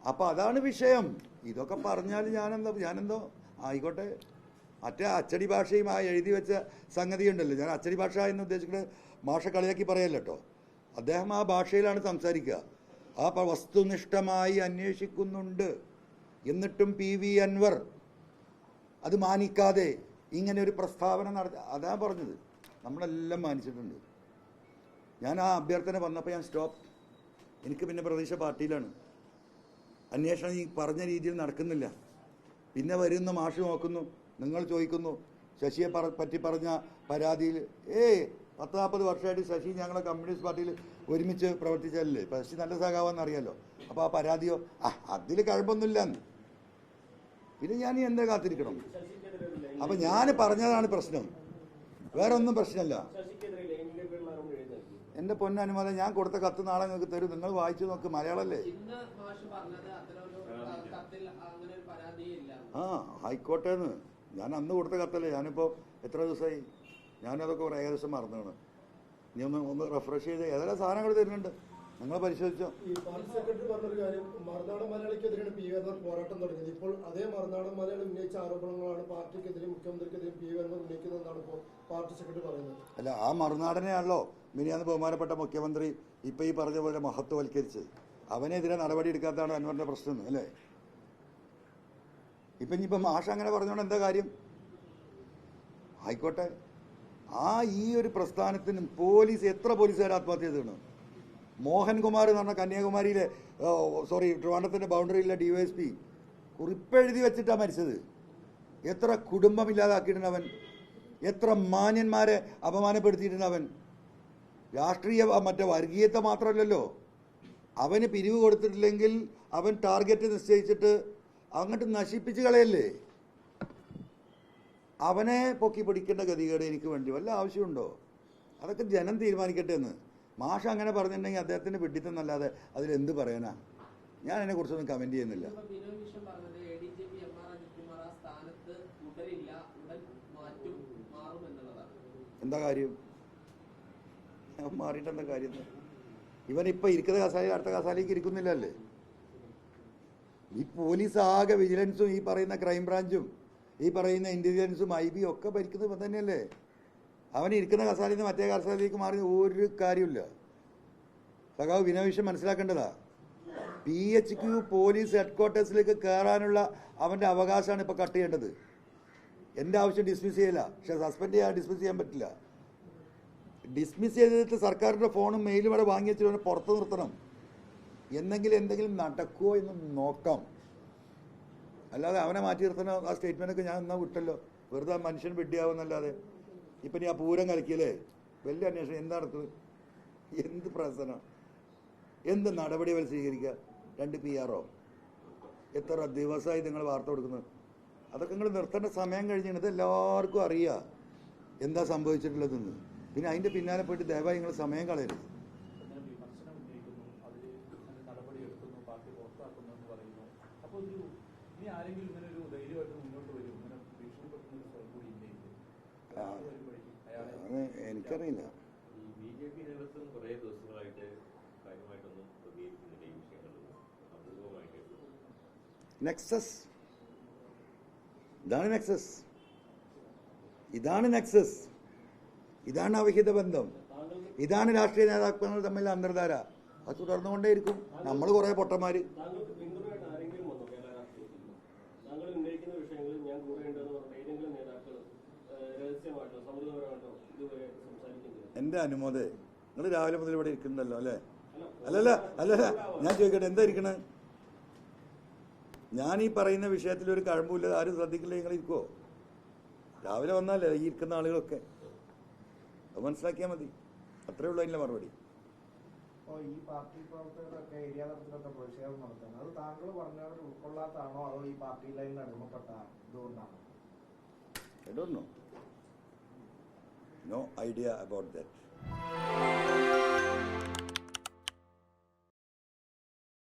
A: അപ്പോൾ അതാണ് വിഷയം. ഇതൊക്കെ പറഞ്ഞാൽ ഞാനെന്തോ ആയിക്കോട്ടെ. മറ്റേ അച്ചടി ഭാഷയും ആ എഴുതി വെച്ച സംഗതി ഉണ്ടല്ലോ, ഞാൻ അച്ചടി ഭാഷ എന്ന് ഉദ്ദേശിക്കുന്നത് ഭാഷ കളിയാക്കി പറയല്ലോ കേട്ടോ. അദ്ദേഹം ആ ഭാഷയിലാണ് സംസാരിക്കുക. ആ വസ്തുനിഷ്ഠമായി അന്വേഷിക്കുന്നുണ്ട്. എന്നിട്ടും PV അൻവർ അത് മാനിക്കാതെ ഇങ്ങനെ ഒരു പ്രസ്താവന നടത്തി. അതാ പറഞ്ഞത്, നമ്മളെല്ലാം മാനിച്ചിട്ടുണ്ട്. ഞാൻ ആ അഭ്യർത്ഥന വന്നപ്പോൾ ഞാൻ സ്റ്റോപ്പ്. എനിക്ക് പിന്നെ പ്രതീക്ഷ പാർട്ടിയിലാണ്. അന്വേഷണം ഈ പറഞ്ഞ രീതിയിൽ നടക്കുന്നില്ല. പിന്നെ വരുന്ന മാഷ് നോക്കുന്നു, നിങ്ങൾ ചോദിക്കുന്നു ശശിയെ പറ്റി പറഞ്ഞ പരാതിയിൽ 10-40 വർഷമായിട്ട് ശശി ഞങ്ങളെ കമ്മ്യൂണിസ്റ്റ് പാർട്ടിയിൽ ഒരുമിച്ച് പ്രവർത്തിച്ചല്ലേ, ശശി നല്ല സഖാവെന്ന് അറിയാലോ. അപ്പോൾ ആ പരാതിയോ അതിൽ കഴമ്പൊന്നുമില്ലെന്ന്. പിന്നെ ഞാൻ എന്താ കാത്തിരിക്കണം? അപ്പം ഞാൻ പറഞ്ഞതാണ് പ്രശ്നം, വേറെ ഒന്നും പ്രശ്നമല്ല. എൻ്റെ പൊന്നനുമതി, ഞാൻ കൊടുത്ത കത്ത് നാളെ നിങ്ങൾക്ക് തരും, നിങ്ങൾ വായിച്ചു നോക്ക്, മലയാളമല്ലേ. ആയിക്കോട്ടേന്ന്. ഞാൻ അന്ന് കൊടുത്ത കത്തല്ലേ, ഞാനിപ്പോൾ എത്ര ദിവസമായി, ഞാനതൊക്കെ ഏകദേശം മറന്നാണ്. ഇനി ഒന്ന് റെഫ്രഷ് ചെയ്ത് ഏതെല്ലാം സാധനങ്ങൾ തരുന്നുണ്ട്, നിങ്ങൾ പരിശോധിച്ചോ.
B: ഈ പാർട്ടി സെക്രട്ടറി പറഞ്ഞൊരു കാര്യം, മറുനാടൻ മലയാളിക്കെതിരെയാണ് PV അൻവർ പോരാട്ടം തുടങ്ങിയത്. ഇപ്പോൾ അതേ മറുനാടൻ മലയാളി ഉന്നയിച്ച ആരോപണങ്ങളാണ് പാർട്ടിക്കെതിരെയും മുഖ്യമന്ത്രിക്കെതിരെയും PV അൻവർ ഉന്നയിക്കുന്നതെന്നാണ് ഇപ്പോൾ പാർട്ടി സെക്രട്ടറി പറയുന്നത്.
A: അല്ല, ആ മറുനാടനെയാണല്ലോ മിനിയാന്ന് ബഹുമാനപ്പെട്ട മുഖ്യമന്ത്രി ഇപ്പോൾ ഈ പറഞ്ഞ പോലെ മഹത്വവൽക്കരിച്ച്. അവനെതിരെ നടപടി എടുക്കാത്തതാണ് അൻവറിൻ്റെ പ്രശ്നം അല്ലേ. ഇപ്പം ഇനിയിപ്പം മാഷ അങ്ങനെ പറഞ്ഞോണ്ട് എന്താ കാര്യം? ആയിക്കോട്ടെ. ഈ ഒരു പ്രസ്ഥാനത്തിന് പോലീസ് എത്ര പോലീസുകാർ ആത്മഹത്യ ചെയ്തിരുന്നു? മോഹൻകുമാർ എന്ന് പറഞ്ഞ കന്യാകുമാരിയിലെ ട്രിവാൻഡ്രത്തിൻ്റെ ബൗണ്ടറിയിലെ DYSP കുറിപ്പെഴുതി വെച്ചിട്ടാണ് മരിച്ചത്. എത്ര കുടുംബമില്ലാതാക്കിയിട്ടുണ്ട് അവൻ, എത്ര മാന്യന്മാരെ അപമാനപ്പെടുത്തിയിട്ടുണ്ട് അവൻ. രാഷ്ട്രീയ മറ്റേ വർഗീയത്തെ മാത്രമല്ലല്ലോ, അവന് പിരിവ് കൊടുത്തിട്ടില്ലെങ്കിൽ അവൻ ടാർഗറ്റ് നിശ്ചയിച്ചിട്ട് അങ്ങോട്ട് നശിപ്പിച്ച് കളയല്ലേ. അവനെ പൊക്കി പിടിക്കേണ്ട ഗതികേട് എനിക്ക് വേണ്ടി വല്ല ആവശ്യമുണ്ടോ? അതൊക്കെ ജനം തീരുമാനിക്കട്ടെ എന്ന്. മാഷ അങ്ങനെ പറഞ്ഞിട്ടുണ്ടെങ്കിൽ അദ്ദേഹത്തിൻ്റെ പിടിത്തന്നല്ലാതെ അതിലെന്ത് പറയാനാ? ഞാൻ അതിനെക്കുറിച്ചൊന്നും കമൻറ്റ് ചെയ്യുന്നില്ല. എന്താ കാര്യം? മാറിയിട്ട് എന്താ കാര്യം? ഇവനിപ്പോൾ ഇരിക്കുന്ന കസാല അടുത്ത കസാലയ്ക്ക് ഇരിക്കുന്നില്ലല്ലേ. ഈ പോലീസ് ആകെ വിജിലൻസും ഈ പറയുന്ന ക്രൈംബ്രാഞ്ചും ഈ പറയുന്ന ഇൻ്റലിജൻസും IB ഒക്കെ ഭരിക്കുന്നത് ഇപ്പം തന്നെയല്ലേ. അവൻ ഇരിക്കുന്ന കസാലയിൽ നിന്ന് മറ്റേ കസാലയിലേക്ക് മാറി ഒരു കാര്യമില്ല. സഖാവ് വിനോവിഷം മനസ്സിലാക്കേണ്ടതാ. PHQ പോലീസ് ഹെഡ്ക്വാർട്ടേഴ്സിലേക്ക് കയറാനുള്ള അവൻ്റെ അവകാശമാണ് ഇപ്പോൾ കട്ട് ചെയ്യേണ്ടത്. എൻ്റെ ആവശ്യം ഡിസ്മിസ് ചെയ്യില്ല, പക്ഷെ സസ്പെൻഡ് ചെയ്യാൻ ഡിസ്മിസ് ചെയ്യാൻ പറ്റില്ല. ഡിസ്മിസ് ചെയ്തിട്ട് സർക്കാരിൻ്റെ ഫോണും മെയിലും അവിടെ വാങ്ങി വെച്ചിട്ട് പുറത്ത് നിർത്തണം. എന്തെങ്കിലും നടക്കുമോ എന്ന് നോക്കാം. അല്ലാതെ അവനെ മാറ്റി നിർത്തണ ആ സ്റ്റേറ്റ്മെൻറ്റൊക്കെ ഞാൻ എന്നാ വിട്ടല്ലോ. വെറുതെ മനുഷ്യൻ വെട്ടിയാവുന്നല്ലാതെ ഇപ്പം നീ ആ പൂരം കലക്കിയല്ലേ, വലിയ അന്വേഷണം എന്താ നടക്കുന്നത്? എന്ത് പ്രശ്നം, എന്ത് നടപടി അവർ സ്വീകരിക്കുക? 2 PR എത്ര ദിവസമായി നിങ്ങൾ വാർത്ത കൊടുക്കുന്നത്? അതൊക്കെ നിങ്ങൾ നിർത്തേണ്ട സമയം കഴിഞ്ഞാണ്. ഇത് എല്ലാവർക്കും അറിയാം എന്താ സംഭവിച്ചിട്ടുള്ളതെന്ന്. പിന്നെ അതിൻ്റെ പിന്നാലെ പോയിട്ട് ദയവായി നിങ്ങൾ സമയം കളയരുത്.
G: വിമർശനം ഉന്നയിക്കുന്നു, അതിൽ നടപടി എടുക്കുന്നു, പാർട്ടി പുറത്താക്കുന്നു എന്ന് പറയുന്നു. അപ്പോൾ ഇനി ആരെങ്കിലും ഇങ്ങനെ ഒരു ധൈര്യമായിട്ട് മുന്നോട്ട് വരും, ഇങ്ങനെ ഭീഷണിപ്പെടുത്തുന്ന ഒരു സ്വയം കൂടി ഇന്ത്യയിൽ
A: എനിക്കറിയില്ല.
E: ഈ BJP നേതൃത്വം കുറേ ദിവസങ്ങളായിട്ട് കാര്യമായിട്ടൊന്നും പ്രതികരിക്കുന്നില്ല ഈ വിഷയങ്ങളിൽ. അപൂർവമായിട്ട്
A: നെക്സസ്, ഇതാണ് നെക്സസ്, ഇതാണ് നെക്സസ്, ഇതാണ് അവിഹിത ബന്ധം, ഇതാണ് രാഷ്ട്രീയ നേതാക്കൾ തമ്മിൽ അന്തർധാര. അത് തുടർന്നുകൊണ്ടേയിരിക്കും. നമ്മൾ കുറേ പൊട്ടന്മാർ.
C: താങ്കൾക്ക് പിന്തുണയായിട്ട് ആരെങ്കിലും വന്നോ കേരള രാഷ്ട്രീയത്തിൽ? താങ്കൾ ഉന്നയിക്കുന്ന വിഷയങ്ങളിൽ ഞാൻ കൂടെ ഉണ്ടെന്ന് പറഞ്ഞ ഏതെങ്കിലും നേതാക്കൾ രഹസ്യമായിട്ടോ സൗഹൃദപരമായിട്ടോ ഇതുവരെ സംസാരിക്കുന്നില്ല?
A: എൻ്റെ അനുമോദേ, നിങ്ങൾ രാവിലെ മുതൽ ഇവിടെ ഇരിക്കുന്നുണ്ടല്ലോ അല്ലേ? അല്ലല്ല, ഞാൻ ചോദിക്കട്ടെ, എന്താ ഇരിക്കണേ? ഞാൻ ഈ പറയുന്ന വിഷയത്തിൽ ഒരു കഴമ്പില്ല, ആരും ശ്രദ്ധിക്കില്ല, നിങ്ങൾ ഇരിക്കുമോ? രാവിലെ വന്നാലേ ഈ ഇരിക്കുന്ന ആളുകളൊക്കെ അത് മനസ്സിലാക്കിയാൽ മതി. അത്രേ ഉള്ളൂ അതിൻ്റെ മറുപടി.
H: അപ്പോൾ ഈ പാർട്ടി പ്രവർത്തകരൊക്കെ ഏരിയ തലത്തിലൊക്കെ പ്രതിഷേധം നടത്തുന്നത് അത് താങ്കൾ പറഞ്ഞവർ ഉൾക്കൊള്ളാത്താണോ, അതോ ഈ പാർട്ടി ലൈനിൽ അടിമപ്പെട്ട ഇതുകൊണ്ടാണോ?
A: I don't know. No idea about that.